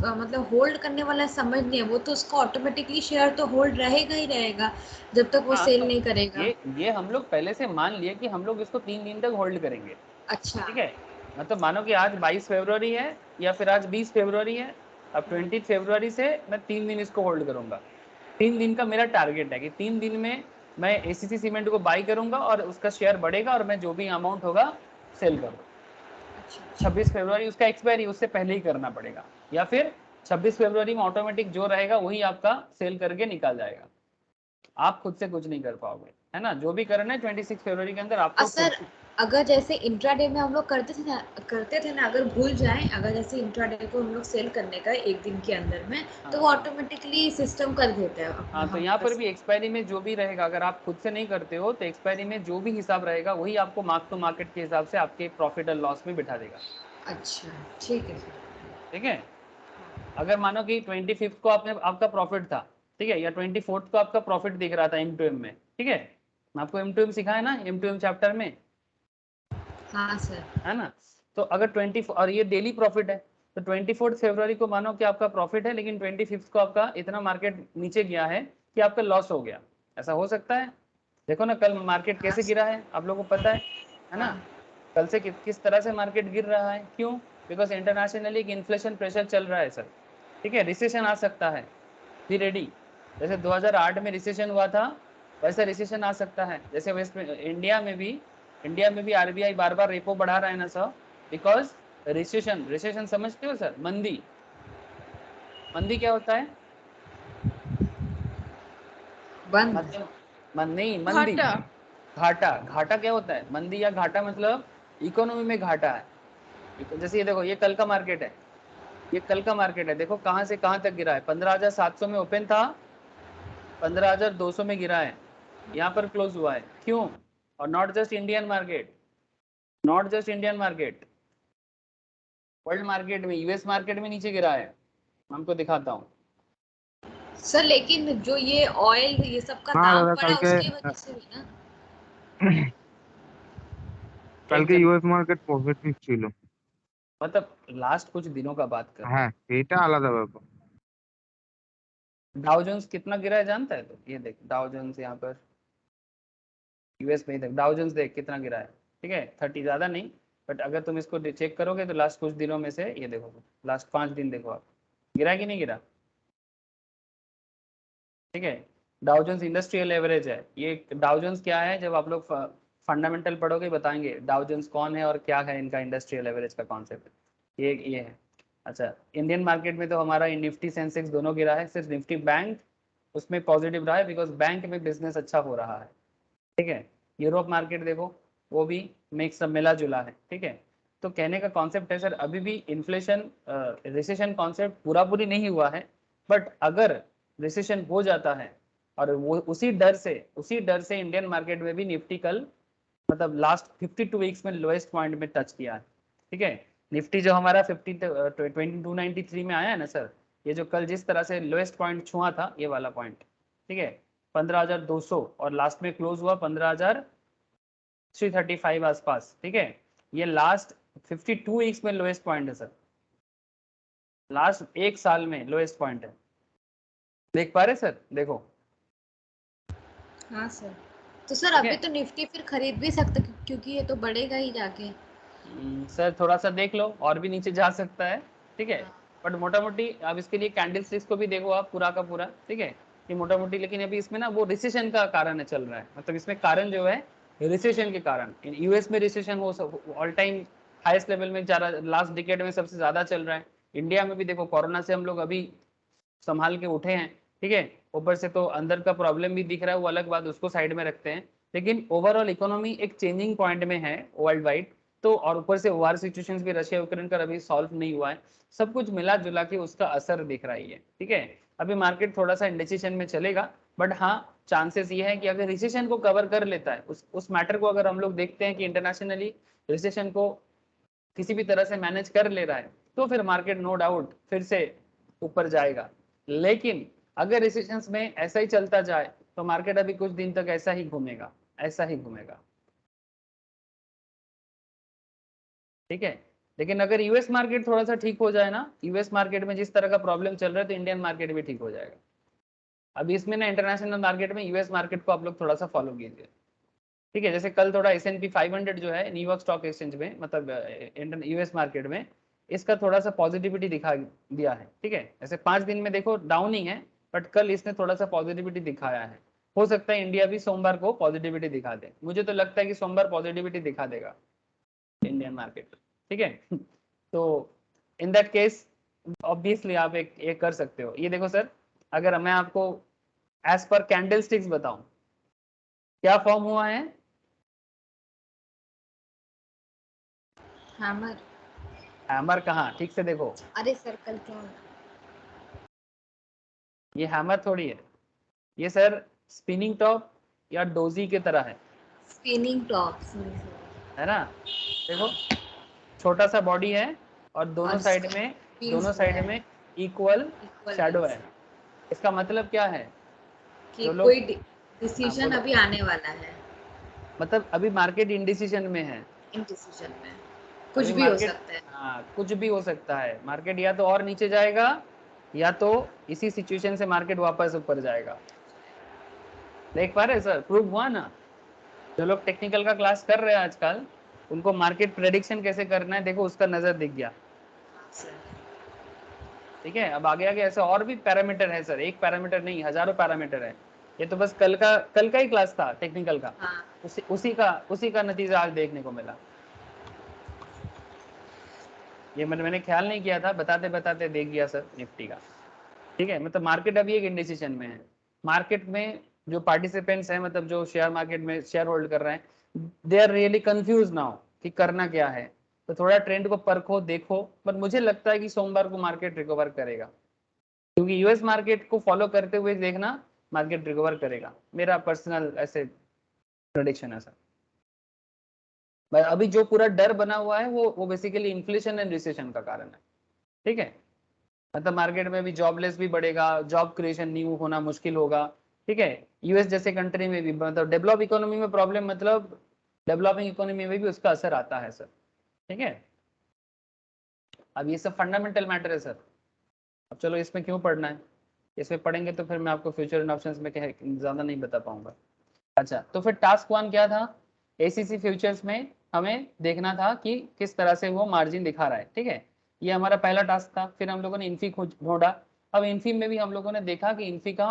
मतलब होल्ड करने वाला समझ नहीं है, वो तो उसका ऑटोमेटिकली शेयर तो होल्ड रहेगा ही रहेगा जब तक वो हाँ, सेल तो नहीं करेगा। ये हम लोग पहले से मान लिए कि हम लोग इसको 3 दिन तक होल्ड करेंगे, अच्छा। ठीक है, मतलब मानो कि आज 22 फरवरी है या फिर आज 20 फरवरी है, अब 20 फरवरी से मैं 3 दिन इसको होल्ड करूंगा, 3 दिन का मेरा टारगेट है कि 3 दिन में मैं ACC सीमेंट को बाई करूंगा और उसका शेयर बढ़ेगा और मैं जो भी अमाउंट होगा सेल करूँ। 26 फरवरी उसका एक्सपायरी, उससे पहले ही करना पड़ेगा, या फिर 26 फरवरी में ऑटोमेटिक जो रहेगा वही आपका सेल करके निकाल जाएगा, आप खुद से कुछ नहीं कर पाओगे, है ना, जो भी करना है 26 फरवरी के अंदर आपको सर अगर जैसे इंट्राडे में हम लोग करते थे ना, अगर भूल जाएं, अगर जैसे इंट्राडे को हम लोग सेल करने का एक दिन के अंदर में, तो वो ऑटोमेटिकली सिस्टम कर देता है। हाँ, तो यहाँ पर भी एक्सपायरी में जो भी रहेगा, अगर आप खुद से नहीं करते हो तो एक्सपायरी में जो भी हिसाब रहेगा वही आपको मार्क टू मार्केट के हिसाब से आपके प्रॉफिट और लॉस में बिठा देगा। अच्छा ठीक है सर। ठीक है, अगर मानो कि 25 को आपका प्रॉफिट था, ठीक है, या 24 को आपका प्रॉफिट दिख रहा था M2M में, ठीक है, मैं आपको M2M सिखाया ना M2M चैप्टर में, हाँ सर। है ना। तो अगर 20 और ये डेली प्रॉफिट है, तो 24 फरवरी को मानो कि आपका प्रॉफिट है, लेकिन 25 को आपका इतना मार्केट नीचे गया है कि आपका लॉस हो गया, ऐसा हो सकता है। देखो ना कल मार्केट कैसे गिरा है, आप लोगों को पता है ना। कल से किस तरह से मार्केट गिर रहा है, क्यों? बिकॉज इंटरनेशनली इन्फ्लेशन प्रेशर चल रहा है सर, ठीक है। रिसेशन आ सकता है, बी रेडी। जैसे 2008 में रिसेशन हुआ था, वैसे रिसेशन आ सकता है। जैसे वेस्ट इंडिया में भी आरबीआई बार बार रेपो बढ़ा रहा है ना सर, बिकॉज रिसेशन समझते हो सर? मंदी क्या होता है? बंद। नहीं, मंदी घाटा। घाटा क्या होता है? मंदी या घाटा मतलब इकोनॉमी में घाटा है। जैसे ये देखो, ये कल का मार्केट है, ये कल का मार्केट है, देखो कहां से कहां तक गिरा है। 15,700 में ओपन था, 15,200 में गिरा है, यहाँ पर क्लोज हुआ है, क्यों? और not just Indian market, world market में, यूएस मार्केट में नीचे गिरा है। हमको दिखाता हूँ सर लेकिन जो ये ऑयल ये सब का हाँ दाम दादा, बढ़ा उसकी वजह से भी ना। कल के यूएस मार्केट पॉजिटिव ছিল, मतलब लास्ट कुछ दिनों का बात कर रहा হ্যাঁ এটা আলাদা ব্যাপার। हूँ। डाउ जोन्स कितना गिरा है जानता है? तो ये देख डाउ जोन्स, यहाँ पर यूएस में ही देख, डाउ जोन्स देख कितना गिरा है, ठीक है। 30 ज्यादा नहीं, बट अगर तुम इसको चेक करोगे तो लास्ट कुछ दिनों में से ये देखो, लास्ट 5 दिन देखो आप, गिरा कि नहीं गिरा, ठीक है। डाउ जोन्स इंडस्ट्रियल एवरेज है। ये डाउ जोन्स क्या है, जब आप लोग फंडामेंटल पढ़ोगे बताएंगे डाउ जोन्स कौन है और क्या है इनका इंडस्ट्रियल एवरेज का कॉन्सेप्ट, ये है। अच्छा, इंडियन मार्केट में तो हमारा निफ्टी सेंसेक्स दोनों गिरा है, सिर्फ निफ्टी बैंक उसमें पॉजिटिव रहा है, बिकॉज बैंक में बिजनेस अच्छा हो रहा है, ठीक है। यूरोप मार्केट देखो, वो भी मिक्स मिला जुला है, ठीक है। तो कहने का कॉन्सेप्ट है सर, अभी भी इन्फ्लेशन रिसेशन कॉन्सेप्ट पूरी नहीं हुआ है, बट अगर रिसेशन हो जाता है और वो उसी डर से इंडियन मार्केट में भी निफ्टी कल मतलब लास्ट 52 वीक्स में लोएस्ट पॉइंट में टच किया है, ठीक है। निफ्टी जो हमारा 2293 में आया है ना सर, ये जो कल जिस तरह से लोएस्ट पॉइंट छुआ था, ये वाला पॉइंट, ठीक है, 15,200, और लास्ट में क्लोज हुआ 15,335 आसपास, ठीक है। ये लास्ट 52 वीक्स में लोएस्ट पॉइंट है सर, लास्ट एक साल में लोएस्ट पॉइंट है। देख पा रहे सर? देखो, हाँ सर। तो सर अभी तो निफ्टी फिर खरीद भी सकते क्योंकि ये तो बढ़ेगा ही जाके। सर थोड़ा सा देख लो, और भी नीचे जा सकता है, ठीक है। बट मोटा मोटी अब इसके लिए कैंडल स्टिक्स को भी देखो आप पूरा का पूरा, ठीक है, कि मोटा मोटी। लेकिन अभी इसमें ना वो रिसेशन का कारण है चल रहा है, मतलब इसमें कारण जो है रिसेशन के कारण। यूएस में रिसेशन हो ऑल टाइम हाईएस्ट लेवल में जा रहा है, लास्ट डिकेड में सबसे ज्यादा चल रहा है। इंडिया में भी देखो, कोरोना से हम लोग अभी संभाल के उठे हैं, ठीक है। ऊपर से तो अंदर का प्रॉब्लम भी दिख रहा है, वो अलग बात, उसको साइड में रखते हैं। लेकिन ओवरऑल इकोनॉमी एक चेंजिंग पॉइंट में है वर्ल्ड वाइड। तो और ऊपर से वार सिचुएशंस भी रशिया यूक्रेन का अभी सॉल्व नहीं हुआ है, सब कुछ मिला जुला के उसका असर दिख रहा है, ठीक है। अभी मार्केट थोड़ा सा इंडिसिशन में चलेगा, बट हाँ चांसेस ये है कि अगर रिसेशन को कवर कर लेता है, उस मैटर को अगर हम लोग देखते हैं कि इंटरनेशनली रिसेशन को किसी भी तरह से मैनेज कर ले रहा है, तो फिर मार्केट नो डाउट फिर से ऊपर जाएगा। लेकिन अगर रिसेशंस में ऐसा ही चलता जाए तो मार्केट अभी कुछ दिन तक ऐसा ही घूमेगा, ठीक है। लेकिन अगर यूएस मार्केट थोड़ा सा ठीक हो जाए ना, यूएस मार्केट में जिस तरह का प्रॉब्लम चल रहा है, तो इंडियन मार्केट भी ठीक हो जाएगा। अभी इसमें ना इंटरनेशनल मार्केट में यूएस मार्केट को आप लोग थोड़ा सा फॉलो कीजिए, ठीक है। जैसे कल थोड़ा S&P 500 जो है न्यूयॉर्क स्टॉक एक्सचेंज में, मतलब यूएस मार्केट में, इसका थोड़ा सा पॉजिटिविटी दिखा दिया है, ठीक है। ऐसे 5 दिन में देखो डाउन ही है, बट कल इसने थोड़ा सा पॉजिटिविटी दिखाया है। हो सकता है इंडिया भी सोमवार को पॉजिटिविटी दिखा दे, मुझे तो लगता है कि सोमवार पॉजिटिविटी दिखा देगा इंडियन मार्केट, ठीक है। तो इन दैट केस ऑब्वियसली आप एक कर सकते हो। ये देखो सर, अगर मैं आपको एज पर कैंडल स्टिक्स बताऊं क्या फॉर्म हुआ है, हैमर कहाँ, ठीक से देखो, अरे सर्कल क्या है? ये हैमर थोड़ी है, ये सर स्पिनिंग टॉप या डोजी की तरह है, स्पिनिंग टॉप है ना। देखो छोटा सा बॉडी है और दोनों साइड में इक्वल शैडो है। इसका मतलब क्या है? कि जो कोई लोग डिसीजन बोलो। अभी आने वाला है, मतलब अभी मार्केट इंडिसीजन में है। इन डिसीजन में कुछ अभी भी हो मार्केट, सकता है। हाँ कुछ भी हो सकता है। मार्केट या तो और नीचे जाएगा या तो इसी सिचुएशन से मार्केट वापस ऊपर जाएगा। देख पा रहे सर, प्रूव हुआ ना। जो लोग टेक्निकल का क्लास कर रहे हैं आजकल, उनको मार्केट प्रेडिक्शन कैसे करना है देखो उसका नजर दिख गया। सर ठीक है, अब आगे आगे ऐसे और भी पैरामीटर है सर, एक पैरामीटर नहीं हजारों पैरामीटर है। ये तो बस कल का ही क्लास था टेक्निकल का, हाँ उसी का नतीजा आज देखने को मिला। ये मैंने ख्याल नहीं किया था, बताते बताते देख गया सर निफ्टी का। ठीक है, मतलब मार्केट अभी एक इंडिसीजन में है। मार्केट में जो पार्टिसिपेंट्स हैं, मतलब जो शेयर मार्केट में शेयर होल्ड कर रहे हैं, they are really confuse now कि करना क्या है। तो थोड़ा ट्रेंड को परखो देखो, पर मुझे लगता है कि सोमवार को मार्केट रिकवर करेगा, क्योंकि यूएस मार्केट को फॉलो करते हुए देखना मार्केट रिकवर करेगा, मेरा पर्सनल ऐसे प्रेडिक्शन है सर। अभी जो पूरा डर बना हुआ है वो बेसिकली इन्फ्लेशन एंड रिसेशन का कारण है। ठीक है, मतलब मार्केट में भी जॉबलेस भी बढ़ेगा, जॉब क्रिएशन न्यू होना मुश्किल होगा। ठीक है, यूएस जैसे कंट्री में भी, मतलब डेवलप इकोनॉमी में प्रॉब्लम, मतलब डेवलपिंग इकोनॉमी में भी उसका असर आता है सर। ठीक है, अब ये सब फंडामेंटल मैटर है सर। अब चलो इसमें क्यों पढ़ना है, इसमें पढ़ेंगे तो फिर मैं आपको फ्यूचर एंड ऑप्शंस में ज्यादा नहीं बता पाऊंगा। अच्छा, तो फिर टास्क 1 क्या था, एसीसी फ्यूचर्स में हमें देखना था कि किस तरह से वो मार्जिन दिखा रहा है। ठीक है, ये हमारा पहला टास्क था। फिर हम लोगों ने इन्फी ढूंढा। अब इन्फी में भी हम लोगों ने देखा कि इन्फी का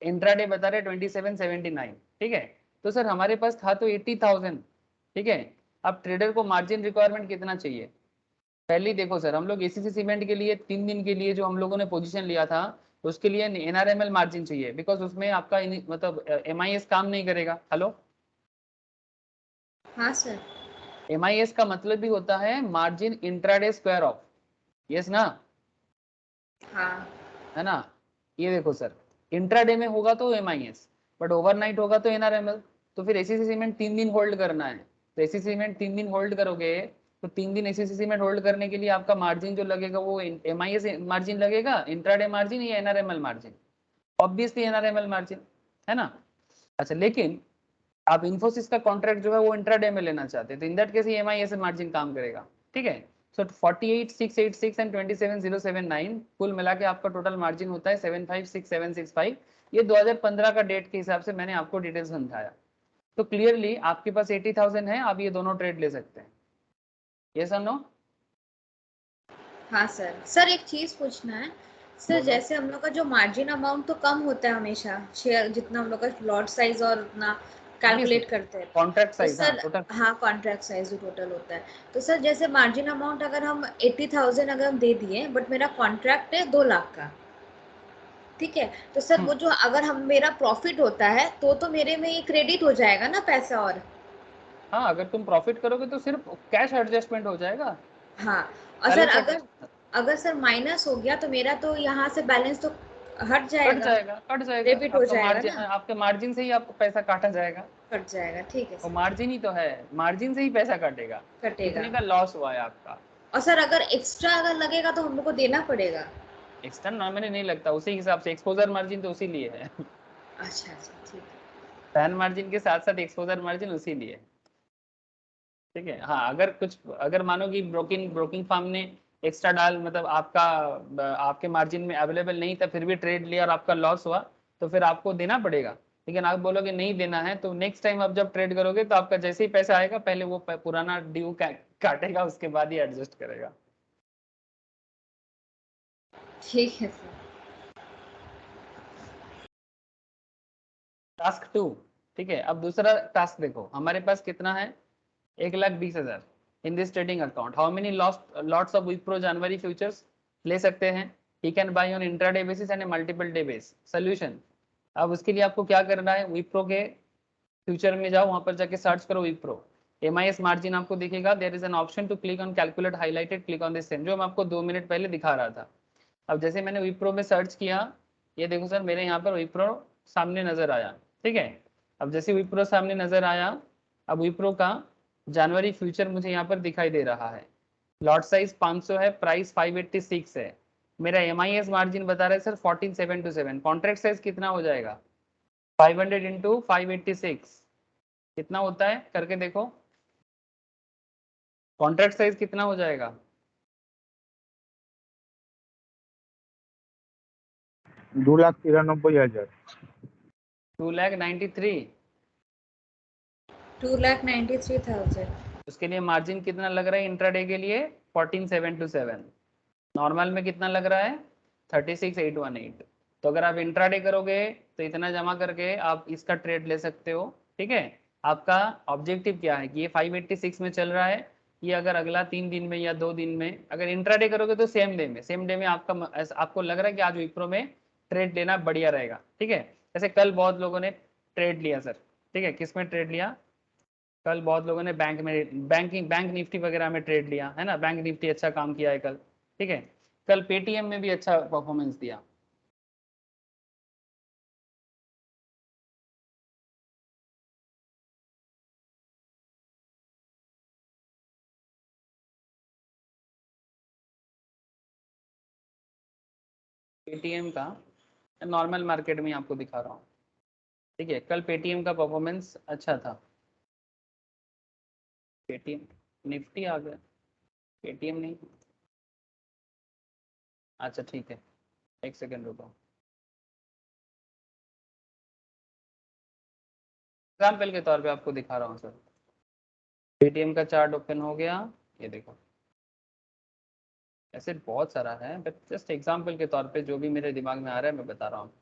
इंट्राडे बता रहे 2779। ठीक है, तो सर हमारे पास था तो 80,000। ठीक है, अब ट्रेडर को मार्जिन रिक्वायरमेंट कितना चाहिए। पहले देखो सर, हम लोग एसीसी सीमेंट के लिए 3 दिन के लिए जो हम लोगों ने पोजीशन लिया था, उसके लिए एनआरएमएल मार्जिन चाहिए, बिकॉज उसमें आपका मतलब एमआईएस काम नहीं करेगा। हेलो, हाँ सर। एमआईएस का मतलब भी होता है margin intraday square of, yes ना, हाँ है ना। ये देखो सर, इंट्राडे में होगा तो एमआईएस, बट ओवरनाइट होगा तो एनआरएमएल। तो फिर एसीसी सीमेंट 3 दिन होल्ड करना है, तो एसीसी सीमेंट 3 दिन होल्ड करोगे, तो 3 दिन एसीसी सीमेंट होल्ड करने के लिए आपका मार्जिन जो लगेगा वो एमआईएस मार्जिन लगेगा, इंट्राडे मार्जिन या एनआरएमएल मार्जिन, ऑब्वियसली एनआरएमएल मार्जिन, है ना। अच्छा, लेकिन आप इन्फोसिस का कॉन्ट्रैक्ट जो है वो इंट्राडे में लेना चाहते हैं, तो in that case MIS margin काम करेगा। ठीक है, सो 48,686 एंड 27,079 कुल मिला के आपका टोटल मार्जिन होता है 756765। ये 2015 का डेट के हिसाब से मैंने आपको डिटेल्स समझाया। तो क्लियरली आपके पास 80,000 है, आप ये दोनों ट्रेड ले सकते हैं। यस और नो। हाँ सर। सर एक चीज पूछना है सर, बोलो। जैसे हम लोग का जो मार्जिन अमाउंट तो कम होता है हमेशा, शेयर जितना हम लोग का लॉट साइज और उतना कैलकुलेट करते हैं, कॉन्ट्रैक्ट तो साइज, हाँ सर टोटल। हाँ कॉन्ट्रैक्ट साइज जो टोटल होता है, तो सर जैसे मार्जिन अमाउंट अगर हम 80,000 अगर हम दे दिए, बट मेरा कॉन्ट्रैक्ट है 2 लाख का, ठीक है, तो सर वो जो अगर हम मेरा प्रॉफिट होता है तो मेरे में ये क्रेडिट हो जाएगा ना पैसा। और हाँ, अगर तुम प्रॉफिट करोगे तो सिर्फ कैश एडजस्टमेंट हो जाएगा, हाँ, और सर सैलरी अगर एडजस्ट अगर सर माइनस हो गया तो मेरा तो यहाँ से बैलेंस तो हट कट जाएगा, जाएगा, कट जाएगा डेबिट हो आपका जाएगा मार्जिन, ना, आपके मार्जिन से ही आपको पैसा काटा जाएगा। कट जाएगा, ठीक है वो सर, मार्जिन ही तो है, मार्जिन से ही पैसा कटेगा, कटेगा। कितने का लॉस हुआ है आपका। और सर अगर एक्स्ट्रा अगर लगेगा तो हम लोग को देना पड़ेगा। एक्सटर्न नॉर्मली नहीं लगता, उसी हिसाब से एक्सपोजर मार्जिन तो उसी लिए है। अच्छा अच्छा ठीक है। फैन मार्जिन के साथ साथ एक्सपोजर मार्जिन उसी लिए है। ठीक है, हाँ अगर कुछ, अगर मानो कि ब्रोकिंग ब्रोकिंग फार्म ने एक्स्ट्रा डाल, मतलब आपका आपके मार्जिन में अवेलेबल नहीं था, फिर भी ट्रेड लिया और आपका लॉस हुआ, तो फिर आपको देना पड़ेगा। लेकिन आप बोलोगे नहीं देना है, तो नेक्स्ट टाइम आप जब ट्रेड करोगे तो आपका जैसे ही पैसा आएगा पहले वो पुराना ड्यू काटेगा, उसके बाद ही एडजस्ट करेगा। ठीक है सर। टास्क 2। ठीक है, अब दूसरा टास्क देखो, हमारे पास कितना है, 1,20,000 in this trading account. How many lots of Wipro January futures ले सकते हैं। He can buy on intraday basis and multiple day base. Solution, अब उसके लिए आपको क्या करना है, विप्रो के फ्यूचर में जाओ, वहां पर जाके सर्च करो विप्रो, एमआईएस मार्जिन आपको दिखेगा, there is an option to click on calculate highlighted, click on this same, जो मैं आपको 2 मिनट पहले दिखा रहा था। अब जैसे मैंने विप्रो में सर्च किया, ये देखो सर मेरे यहाँ पर विप्रो सामने नजर आया। ठीक है, अब जैसे विप्रो सामने नजर आया, अब विप्रो का जनवरी फ्यूचर मुझे यहाँ पर दिखाई दे रहा है, लॉट साइज 500 है, प्राइस 586 है, मेरा एमआईएस मार्जिन बता रहा है सर 14,727। कॉन्ट्रैक्ट साइज कितना हो जाएगा, 500 इंटू 586 कितना होता है करके देखो। कॉन्ट्रैक्ट साइज कितना हो जाएगा? 2,93,000। 2,93,000। 2,93,000। उसके लिए मार्जिन कितना लग रहा है इंट्राडे के लिए? 14,727। नॉर्मल में कितना लग रहा है? 36,818। तो अगर आप इंट्राडे करोगे तो इतना जमा करके आप इसका ट्रेड ले सकते हो। ठीक है, आपका ऑब्जेक्टिव क्या है कि ये 586 में चल रहा है, ये अगर अगला 3 दिन में या 2 दिन में अगर इंट्राडे करोगे तो सेम डे में आपको लग रहा है कि आज विप्रो में ट्रेड लेना बढ़िया रहेगा। ठीक है, जैसे कल बहुत लोगों ने ट्रेड लिया सर। ठीक है, किस में ट्रेड लिया? कल बहुत लोगों ने बैंक निफ्टी वगैरह में ट्रेड लिया है ना। बैंक निफ्टी अच्छा काम किया है कल। ठीक है, कल पेटीएम में भी अच्छा परफॉर्मेंस दिया। पेटीएम का नॉर्मल मार्केट में आपको दिखा रहा हूँ। ठीक है, कल पेटीएम का परफॉर्मेंस अच्छा था। पेटीएम निफ्टी आ गया, पेटीएम नहीं। अच्छा ठीक है, एक सेकेंड रुको। एग्जाम्पल के तौर पे आपको दिखा रहा हूँ सर। पेटीएम का चार्ट ओपन हो गया, ये देखो। ऐसे बहुत सारा है बट जस्ट एग्जाम्पल के तौर पे जो भी मेरे दिमाग में आ रहा है मैं बता रहा हूँ।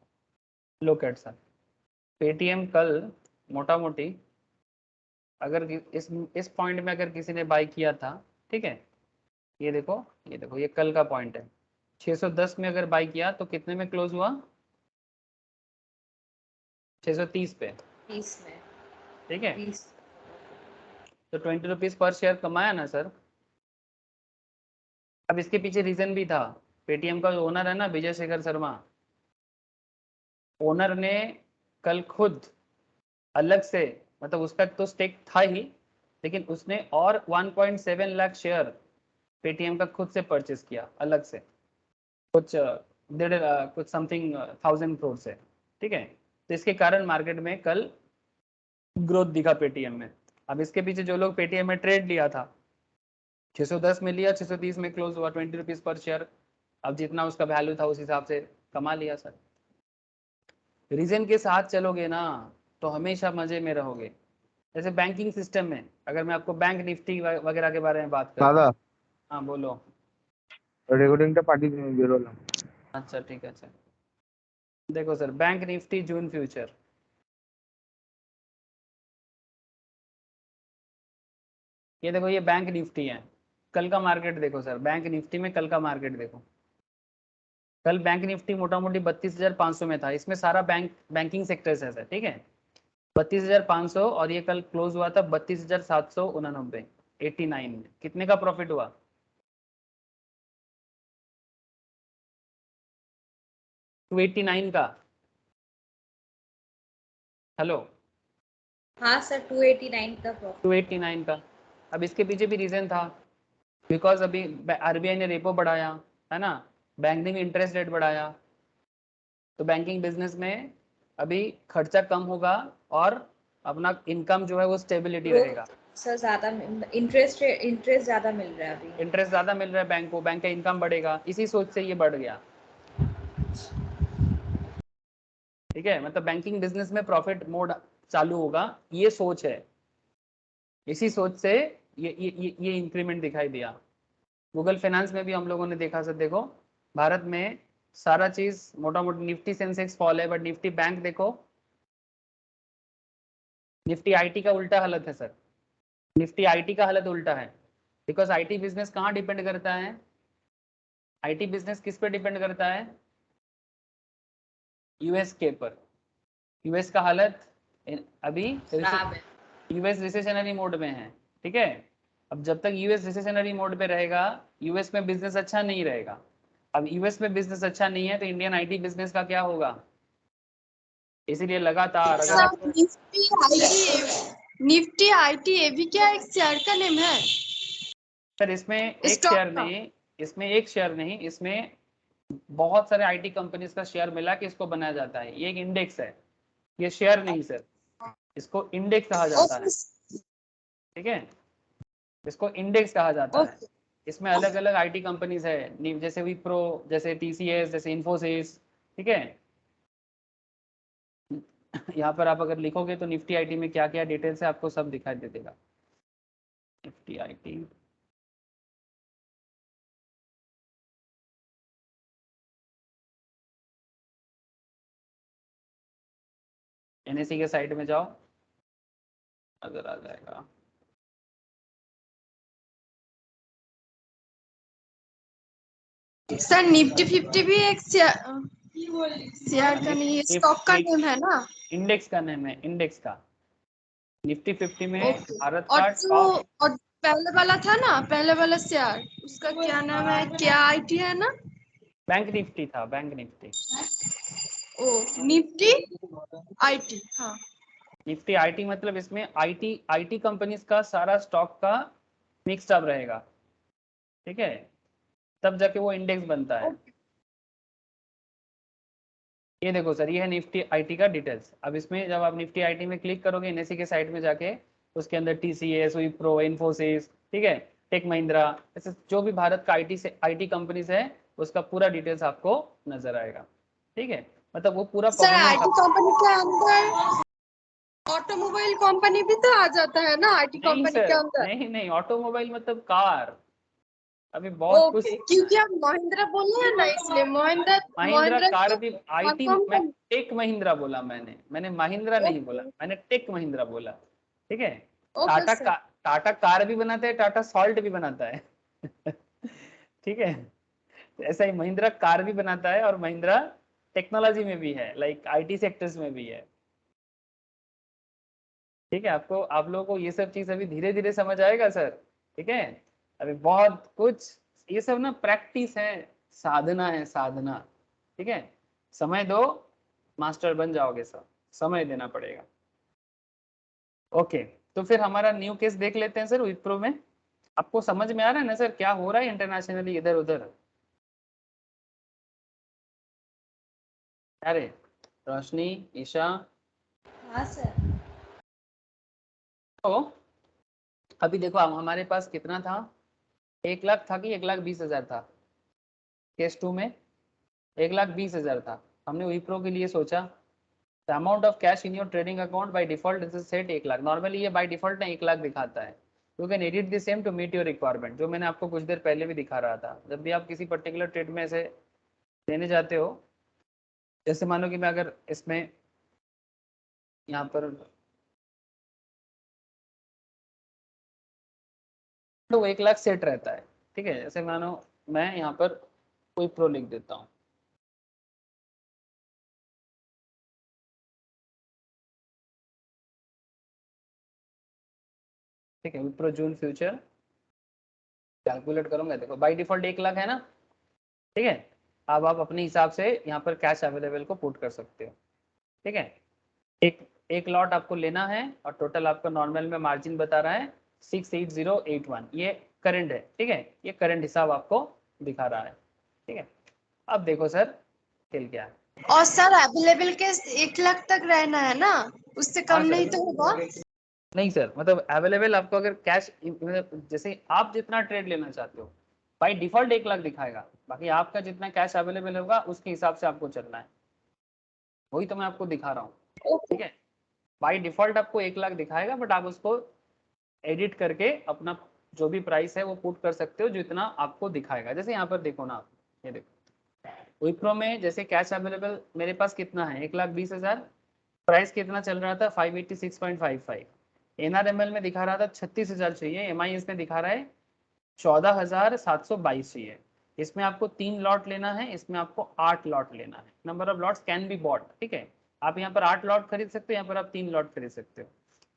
लुक एट सर, पेटीएम कल मोटा मोटी अगर इस पॉइंट में अगर किसी ने बाई किया था, ठीक है, ये देखो ये देखो, ये कल का पॉइंट है। 610 में अगर बाई किया तो कितने में क्लोज हुआ? 630 पे। 20 में। ठीक है, 20। तो 20 रुपीज पर शेयर कमाया ना सर। अब इसके पीछे रीजन भी था। पेटीएम का ओनर है ना विजय शेखर शर्मा, ओनर ने कल खुद अलग से, मतलब उसका तो स्टेक था ही, लेकिन उसने और 1.7 लाख शेयर पेटीएम का खुद से परचेस किया अलग से, कुछ समथिंग 1,000 करोड़ से। ठीक है, तो इसके कारण मार्केट में कल ग्रोथ दिखा पेटीएम में। अब इसके पीछे जो लोग पेटीएम में ट्रेड लिया था, 610 में लिया, 630 में क्लोज हुआ, 20 रुपीज पर शेयर। अब जितना उसका वैल्यू था उस हिसाब से कमा लिया सर। रीजन के साथ चलोगे ना तो हमेशा मजे में रहोगे। जैसे बैंकिंग सिस्टम में अगर मैं आपको बैंक निफ्टी वगैरह के बारे में बात करूँ। दादा हाँ बोलो। রেকর্ডিংটা পাঠিয়ে দিন, বেরোলাম। अच्छा ठीक है, अच्छा देखो सर, बैंक निफ्टी जून फ्यूचर, ये देखो ये बैंक निफ्टी है। कल का मार्केट देखो सर, बैंक निफ्टी में कल का मार्केट देखो। कल बैंक निफ्टी मोटा मोटी 32,500 में था। इसमें सारा बैंकिंग सेक्टर्स है सर। ठीक है, 32,500 और ये कल क्लोज हुआ था 32,789, 89 में। कितने का प्रॉफिट हुआ? 289 का। हेलो, हाँ सर, 289 का प्रॉफिट। 289 का। अब इसके पीछे भी रीजन था, बिकॉज अभी आरबीआई ने रेपो बढ़ाया है ना, बैंक ने भी इंटरेस्ट रेट बढ़ाया, तो बैंकिंग बिजनेस में अभी खर्चा कम होगा और अपना इनकम जो है वो स्टेबिलिटी रहेगा। सर ज्यादा इंटरेस्ट ज्यादा मिल रहा है अभी। इंटरेस्ट ज्यादा मिल रहा है बैंक को, बैंक का इनकम बढ़ेगा, इसी सोच से ये बढ़ गया। ठीक है, मतलब बैंकिंग बिजनेस में प्रॉफिट मोड चालू होगा, ये सोच है। इसी सोच से ये इंक्रीमेंट दिखाई दिया। गूगल फाइनेंस में भी हम लोगों ने देखा सर। देखो भारत में सारा चीज मोटा मोटी, निफ्टी सेंसेक्स फॉल है बट निफ्टी बैंक देखो, निफ्टी आईटी का उल्टा हालत है सर। निफ्टी आईटी का हालत उल्टा है, बिकॉज आईटी बिजनेस कहाँ डिपेंड करता है? आईटी बिजनेस किस पे डिपेंड करता है? यूएस के पर। यूएस का हालत अभी खराब है। यूएस रिसेशनरी मोड में है। ठीक है, अब जब तक यूएस रिसेशनरी मोड पे रहेगा, यूएस में बिजनेस अच्छा नहीं रहेगा। अब यूएस में बिजनेस अच्छा नहीं है तो इंडियन आईटी बिजनेस का क्या होगा? इसीलिए लगातार अगर आप निफ्टी आईटी ये भी क्या एक शेयर का नेम है? सर इसमें एक स्टॉक शेयर का? नहीं, इसमें एक शेयर नहीं, इसमें बहुत सारे आईटी कंपनीज का शेयर मिला के इसको बनाया जाता है। ये एक इंडेक्स है। ये शेयर नहीं सर, इसको इंडेक्स कहा जाता है, ठीक है, इसको इंडेक्स कहा जाता है। इसमें अलग अलग आईटी कंपनीज है, जैसे विप्रो, जैसे टीसीएस, जैसे इन्फोसिस, ठीक है। यहाँ पर आप अगर लिखोगे तो निफ्टी आईटी में क्या क्या डिटेल्स है आपको सब दिखाई दे देगा। निफ्टी आईटी, एनएससी के साइट में जाओ, नजर आ जाएगा। सर निफ्टी 50 भी एक शेयर का नहीं है, स्टॉक का नेम है ना? इंडेक्स का नेम है, इंडेक्स का। निफ्टी 50 में भारत और का जो टॉप, और पहले वाला था ना, पहले वाला शेयर, उसका क्या नाम है? क्या आईटी है ना? बैंक निफ्टी था, बैंक निफ्टी। ओ निफ्टी आईटी, हाँ। निफ्टी आईटी मतलब इसमें आईटी आईटी कंपनीज का सारा स्टॉक का मिक्स्ड अप रहेगा, ठीक है, तब जाके वो इंडेक्स बनता है। ये देखो सर, ये है निफ्टी आईटी का डिटेल्स। अब इसमें जब आप निफ्टी आईटी में क्लिक करोगे एनएससी के साइट में जाके, उसके अंदर टीसीएस, विप्रो, इन्फोसिस, ठीक है, टेक महिंद्रा, ऐसे जो भी भारत का आईटी से आईटी कंपनीज है उसका पूरा डिटेल्स आपको नजर आएगा, ठीक है। मतलब वो पूरा सर परफॉर्मेंस आईटी कंपनी के अंदर ऑटोमोबाइल कंपनी भी तो आ जाता है ना आईटी नहीं कंपनी के सर, अंदर? नहीं नहीं, ऑटोमोबाइल मतलब कार, अभी बहुत कुछ ओके, क्योंकि आप महिंद्रा बोले हैं ना, इसलिए महिंद्रा महिंद्रा महिंद्रा कार तो भी आईटी, मैं कंपनी। टेक महिंद्रा बोला, मैंने महिंद्रा नहीं बोला, ओके मैंने टेक महिंद्रा बोला, ठीक है। Okay sir. टाटा कार भी बनाता है, टाटा सॉल्ट भी बनाता है ठीक है, ऐसा ही महिंद्रा कार भी बनाता है और महिंद्रा टेक्नोलॉजी में भी है, लाइक आईटी सेक्टर्स में भी है, ठीक है। आपको, आप लोगों को ये सब चीज अभी धीरे धीरे समझ आएगा सर, ठीक है। अभी बहुत कुछ, ये सब ना प्रैक्टिस है, साधना है, साधना, ठीक है। समय दो, मास्टर बन जाओगे सर, समय देना पड़ेगा। ओके, तो फिर हमारा न्यू केस देख लेते हैं सर विप्रो में। आपको समझ में आ रहा है ना सर क्या हो रहा है इंटरनेशनली इधर उधर? अरे रोशनी, ईशा, हाँ सर। तो अभी देखो अब हमारे पास कितना था, 1 लाख था कि 1,20,000 था? केस 2 में 1,20,000 था। हमने विप्रो के लिए सोचा the amount of cash in your trading account by default is set 1 lakh. Normally ये बाय डिफॉल्ट ना 1 लाख दिखाता है। You can edit the same to meet your requirement, जो मैंने आपको कुछ देर पहले भी दिखा रहा था। जब भी आप किसी पर्टिकुलर ट्रेड में ऐसे लेने जाते हो, जैसे मानो कि मैं अगर इसमें यहाँ पर तो 1 लाख सेट रहता है, ठीक है। जैसे मानो मैं यहाँ पर कोई प्रो लिख देता हूँ, ठीक है, विप्रो जून फ्यूचर कैलकुलेट करूंगा, देखो बाय डिफॉल्ट 1 लाख है ना, ठीक है। अब आप अपने हिसाब से यहाँ पर कैश अवेलेबल को पुट कर सकते हो, ठीक है। एक एक लॉट आपको लेना है और टोटल आपका नॉर्मल में मार्जिन बता रहा है 68081, ये करंट है, ठीक है, ये करंट हिसाब आपको दिखा रहा है, ठीक है। अब देखो सर खेल क्या है। और सर अवेलेबल केस 1 लाख तक रहना है ना, उससे हाँ कम सर, नहीं तो होगा? नहीं सर, मतलब अवेलेबल आपको अगर कैश, मतलब जैसे आप जितना ट्रेड लेना चाहते हो बाय डिफॉल्ट 1 लाख दिखाएगा, बाकी आपका जितना कैश अवेलेबल होगा उसके हिसाब से आपको चलना है, वही तो मैं आपको दिखा रहा हूँ, ठीक है। बाय डिफॉल्ट आपको 1 लाख दिखाएगा, बट आप उसको एडिट करके अपना जो भी प्राइस है वो पुट कर सकते हो, जो इतना आपको दिखाएगा। जैसे यहाँ पर देखो ना आप, ये देखो विप्रो में जैसे कैश अवेलेबल मेरे पास कितना है 1,20,000, प्राइस कितना चल रहा था 586.55, एनआरएमएल में दिखा रहा था 36,000 चाहिए, एमआईएस में दिखा रहा है 14,722 चाहिए। इसमें आपको 3 लॉट लेना है, इसमें आपको 8 लॉट लेना है। Number of lots can be bought, ठीक है। आप यहाँ पर 8 लॉट खरीद सकते हो, यहाँ पर आप 3 लॉट खरीद सकते हो।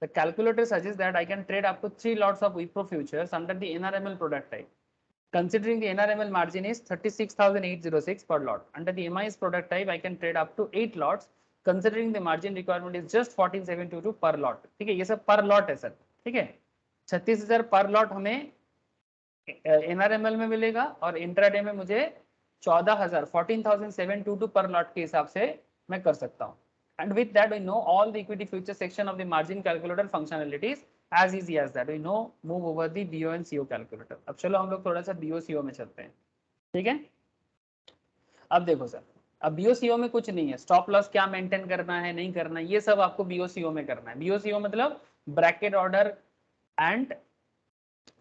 The calculator suggests that I can trade up to 3 lots of Wipro futures under the NRML product type. Considering the NRML margin is 36,806 per lot. Under the MIS product type, I can trade up to 8 lots. Considering the margin requirement is just 14,722 per lot. ठीक है, ये सब पर lot है sir, ठीक है। 36,000 पर lot हमें NRML में मिलेगा और इंट्राडे में मुझे 14,722 पर लॉट के हिसाब से मैं कर सकता हूँ, and with that we know all the equity future section of the margin calculator functionalities as easy as that we know move over the BO and CO calculator. अब चलो हम लोग थोड़ा सा BO CO में चलते हैं, ठीक है। अब देखो सर, अब BO CO में कुछ नहीं है, स्टॉप लॉस क्या मेंटेन करना है नहीं करना है ये सब आपको BO CO में करना है। BO CO मतलब bracket order and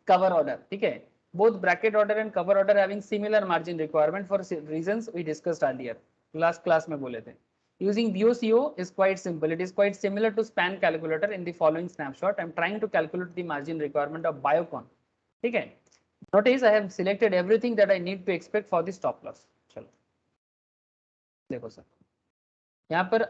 cover order, ठीक है। Both bracket order and cover order having similar margin requirement for reasons we discussed earlier, last class में बोले थे। Using BOCO is quite simple. It is quite similar to span calculator in the following snapshot. I am trying to calculate the margin requirement of Biocon. ठीक है। Notice I have selected everything that I need to expect for the stop loss. चलो देखो sir, यहाँ पर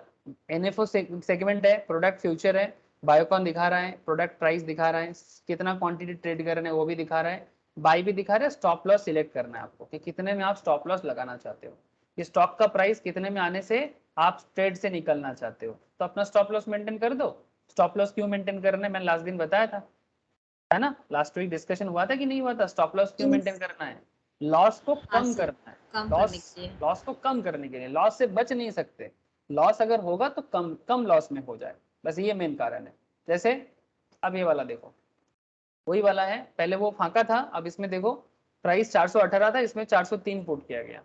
NFO segment है, product future है, Biocon दिखा रहा है, प्रोडक्ट प्राइस दिखा रहा है, कितना क्वांटिटी ट्रेड कर रहे हैं वो भी दिखा रहा है, बाई भी दिखा रहा है, स्टॉप लॉस सिलेक्ट करना है आपको कि कितने में आप स्टॉप लॉस लगाना चाहते हो, कि स्टॉक का प्राइस कितने में आने से आप ट्रेड से निकलना चाहते हो, तो अपना स्टॉप लॉस मेंटेन कर दो। स्टॉप लॉस क्यों मेंटेन करना है मैंने लास्ट दिन बताया था, है ना, लास्ट वीक डिस्कशन हुआ था कि नहीं हुआ था। स्टॉप लॉस क्यों मेंटेन करना है, लॉस को कम करना है, लॉस को कम करने के लिए, लॉस से बच नहीं सकते, लॉस अगर होगा तो कम लॉस में हो जाए, बस ये मेन कारण है। जैसे अब ये वाला देखो, वही वाला है, पहले वो फाका था, अब इसमें देखो प्राइस 418 था, इसमें 403 पुट किया गया।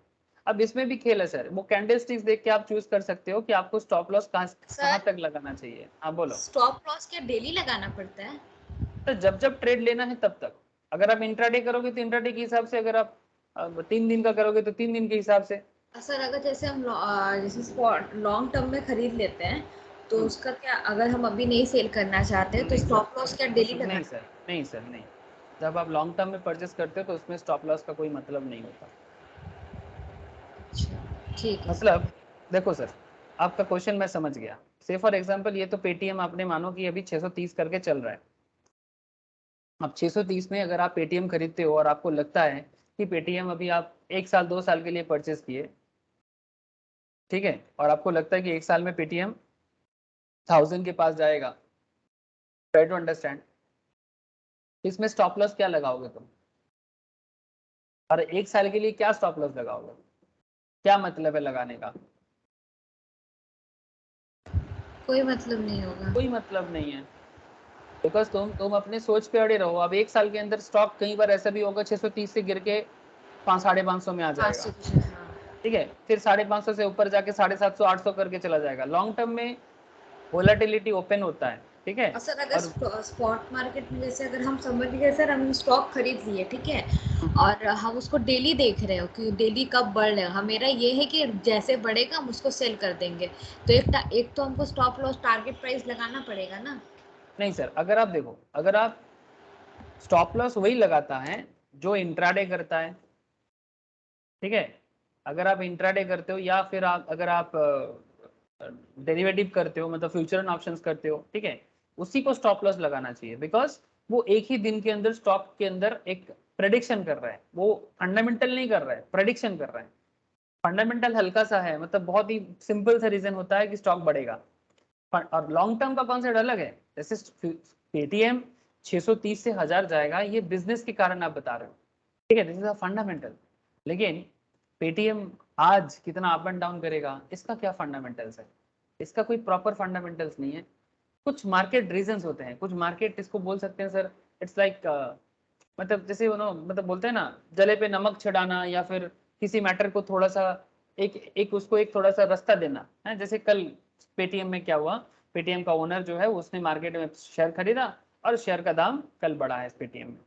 अब इसमें भी खेल है सर, वो कैंडल स्टिक्स देख के आप चूज कर सकते हो कि आपको स्टॉप लॉस कहाँ तक लगाना चाहिए। हाँ बोलो। स्टॉप लॉस क्या डेली लगाना पड़ता है? तो जब ट्रेड लेना है तब तक, अगर आप इंट्राडे करोगे तो इंट्राडे के हिसाब से, अगर आप 3 दिन का करोगे तो 3 दिन के हिसाब से। सर अगर जैसे हम जैसे स्पॉट लॉन्ग टर्म में खरीद लेते हैं तो उसका क्या, अगर हम अभी नहीं सेल करना चाहते हैं तो स्टॉप लॉस क्या डेली लगाना? नहीं सर, नहीं सर, नहीं, जब आप लॉन्ग टर्म में परचेस करते हो तो उसमें स्टॉप लॉस का कोई मतलब नहीं होता। ठीक है। मतलब देखो सर, आपका क्वेश्चन मैं समझ गया। से फॉर एग्जांपल ये तो पेटीएम आपने मानो कि अभी 630 करके चल रहा है। अब 630 में अगर आप पेटीएम खरीदते हो और आपको लगता है कि पेटीएम अभी आप 1 साल 2 साल के लिए परचेस किए, ठीक है, और आपको लगता है कि 1 साल में पेटीएम 1000 के पास जाएगा, ट्राई टू अंडरस्टैंड, इसमें स्टॉप लॉस क्या लगाओगे तुम, और 1 साल के लिए क्या स्टॉप लॉस लगाओगे, क्या मतलब है लगाने का? कोई मतलब नहीं होगा, कोई मतलब नहीं है, बिकॉज तुम अपने सोच पे अड़े रहो। अब 1 साल के अंदर स्टॉक कई बार ऐसा भी होगा 630 से गिर के 550 में आ जाएगा, ठीक है, फिर 550 से ऊपर जाके 750 800 करके चला जाएगा। लॉन्ग टर्म में वोलेटिलिटी ओपन होता है, ठीक है। सर अगर स्पॉट मार्केट में जैसे अगर हम समझ गए सर, हम स्टॉक खरीद लिए, ठीक है, और हम उसको डेली देख रहे हो कि डेली कब बढ़ रहा है, मेरा ये है कि जैसे बढ़ेगा हम उसको सेल कर देंगे, तो एक तो हमको स्टॉप लॉस टारगेट प्राइस लगाना पड़ेगा ना। नहीं सर, अगर आप देखो, अगर आप स्टॉप लॉस वही लगाता है जो इंट्राडे करता है, ठीक है, अगर आप इंट्राडे करते हो या फिर आप अगर आप डेरिवेटिव करते हो, मतलब फ्यूचर एंड ऑप्शंस करते हो, ठीक है, उसी को स्टॉप लॉस लगाना चाहिए, बिकॉज वो एक ही दिन के अंदर स्टॉक के अंदर एक प्रेडिक्शन कर रहा है, वो फंडामेंटल नहीं कर रहा है, प्रेडिक्शन कर रहा है। फंडामेंटल हल्का सा है, मतलब बहुत ही सिंपल सा रीजन होता है कि स्टॉक बढ़ेगा, और लॉन्ग टर्म का कॉन्सेप्ट अलग है। जैसे पेटीएम 630 से 1000 जाएगा, ये बिजनेस के कारण आप बता रहे हो, ठीक है, दिस इज अ फंडामेंटल। लेकिन पेटीएम आज कितना अप एंड डाउन करेगा, इसका क्या फंडामेंटल्स है, इसका कोई प्रॉपर फंडामेंटल्स नहीं है। कुछ मार्केट रीजंस होते हैं, कुछ मार्केट इसको बोल सकते हैं सर, इट्स लाइक मतलब जैसे मतलब बोलते हैं ना, जले पे नमक छिड़ाना, या फिर किसी मैटर को थोड़ा सा उसको एक थोड़ा सा रास्ता देना है। जैसे कल पेटीएम में क्या हुआ, पेटीएम का ओनर जो है उसने मार्केट में शेयर खरीदा और शेयर का दाम कल बढ़ा है पेटीएम में,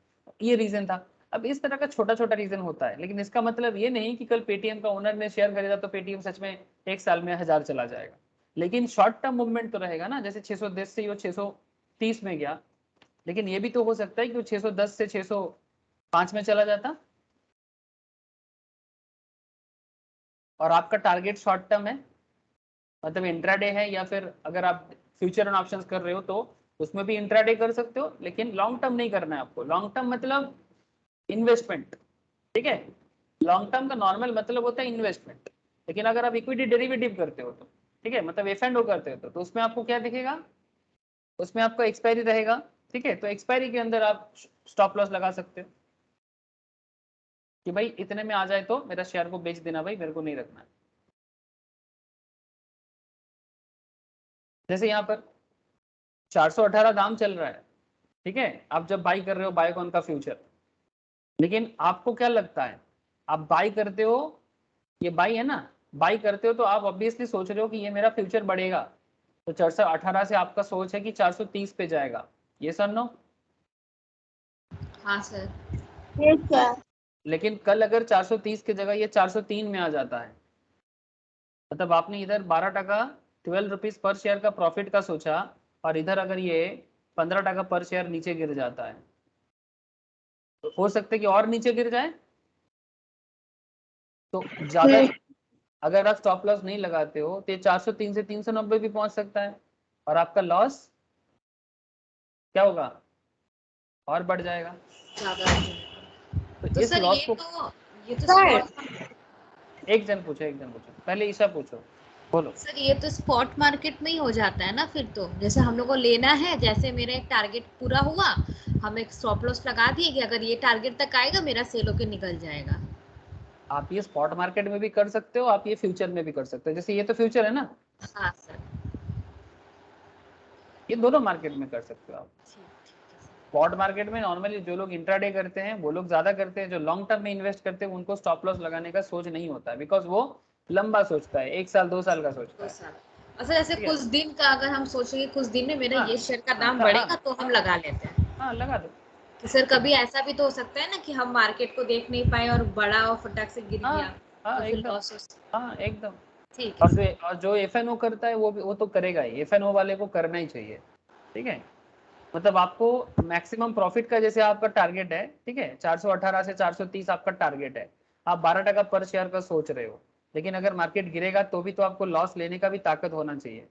ये रीजन था। अब इस तरह का छोटा छोटा रीजन होता है, लेकिन इसका मतलब ये नहीं कि कल पेटीएम का ओनर ने शेयर खरीदा तो पेटीएम सच में 1 साल में 1000 चला जाएगा। लेकिन शॉर्ट टर्म मूवमेंट तो रहेगा ना, जैसे 610 से वो 630 में गया, लेकिन ये भी तो हो सकता है कि वो 610 से 605 में चला जाता, और आपका टारगेट शॉर्ट टर्म है, मतलब इंट्राडे है, या फिर अगर आप फ्यूचर एंड ऑप्शंस कर रहे हो तो उसमें भी इंट्राडे कर सकते हो, लेकिन लॉन्ग टर्म नहीं करना है आपको। लॉन्ग टर्म मतलब इन्वेस्टमेंट, ठीक है, लॉन्ग टर्म का नॉर्मल मतलब होता है इन्वेस्टमेंट। लेकिन अगर आप इक्विटी डेरिवेटिव करते हो तो, ठीक है, मतलब F&O करते हो तो उसमें आपको क्या दिखेगा, उसमें आपका एक्सपायरी रहेगा, ठीक है, तो एक्सपायरी के अंदर आप स्टॉप लॉस लगा सकते हो कि भाई इतने में आ जाए तो मेरा शेयर को बेच देना, भाई मेरे को नहीं रखना है। जैसे यहाँ पर 418 दाम चल रहा है, ठीक है, आप जब बाई कर रहे हो बायोकॉन का फ्यूचर, लेकिन आपको क्या लगता है, आप बाई करते हो, ये बाई है ना, बाई करते हो तो आप ऑब्वियसली सोच रहे हो कि ये मेरा फ्यूचर बढ़ेगा, तो 418 से आपका सोच है कि 430 पे जाएगा, ये सर नो। हाँ सर। ये क्या? लेकिन कल अगर 430 की जगह ये 403 में आ जाता है, मतलब आपने इधर 12 12 रुपीज पर शेयर का प्रॉफिट का सोचा, और इधर अगर ये 15 पर शेयर नीचे गिर जाता है, तो हो सकता है कि और नीचे गिर जाए, तो ज्यादा, अगर आप स्टॉप लॉस नहीं लगाते हो तो ये 403 से 390 भी पहुंच सकता है, और आपका लॉस क्या होगा, और बढ़ जाएगा। ज्यादा। तो तो इस सर लॉस को, ये तो सर स्पॉट, एक जन पूछो, पहले ईशा पूछो, बोलो। सर ये तो स्पॉट मार्केट में ही हो जाता है ना फिर, तो जैसे हम लोग को लेना है, जैसे मेरा एक टारगेट पूरा हुआ, हम एक स्टॉप लॉस लगा दिए कि अगर ये टारगेट तक आएगा मेरा सेल होके निकल जाएगा। आप ये स्पॉट मार्केट में भी कर सकते हो, आप ये फ्यूचर में भी कर सकते हो, जैसे ये तो फ्यूचर है ना, हाँ सर। ये दोनों मार्केट में कर सकते हो आप। ठीक है सर। स्पॉट मार्केट में नॉर्मली जो लोग इंट्राडे करते हैं वो लोग ज्यादा करते हैं, जो लॉन्ग टर्म में इन्वेस्ट करते हैं उनको स्टॉप लॉस लगाने का सोच नहीं होता है, बिकॉज वो लंबा सोचता है, 1 साल 2 साल का सोचता 2 है। साल। अच्छा, जैसे ठीक है, कुछ दिन का अगर हम सोचेंगे कुछ दिन में मेरा हाँ ये शेयर का हाँ दाम हाँ बढ़ेगा तो हम लगा लेते हैं। हाँ, लगा दो। कि सर कभी ऐसा भी तो हो सकता है ना कि हम मार्केट को देख नहीं पाए और बड़ा और फटाक से गिर हाँ गया, हाँ तो फिर एकदम, लॉस हो सकता हाँ एकदम। है। ठीक है सर। और जो एफएनओ करता है वो तो करेगा ही, एफएनओ वाले को करना ही चाहिए, ठीक है। मतलब आपको मैक्सिमम प्रॉफिट का जैसे आपका टारगेट है, ठीक है, 418 से 430 आपका टारगेट है, आप 12 पर शेयर का सोच रहे हो, लेकिन अगर मार्केट गिरेगा तो भी तो आपको लॉस लेने का भी ताकत होना चाहिए,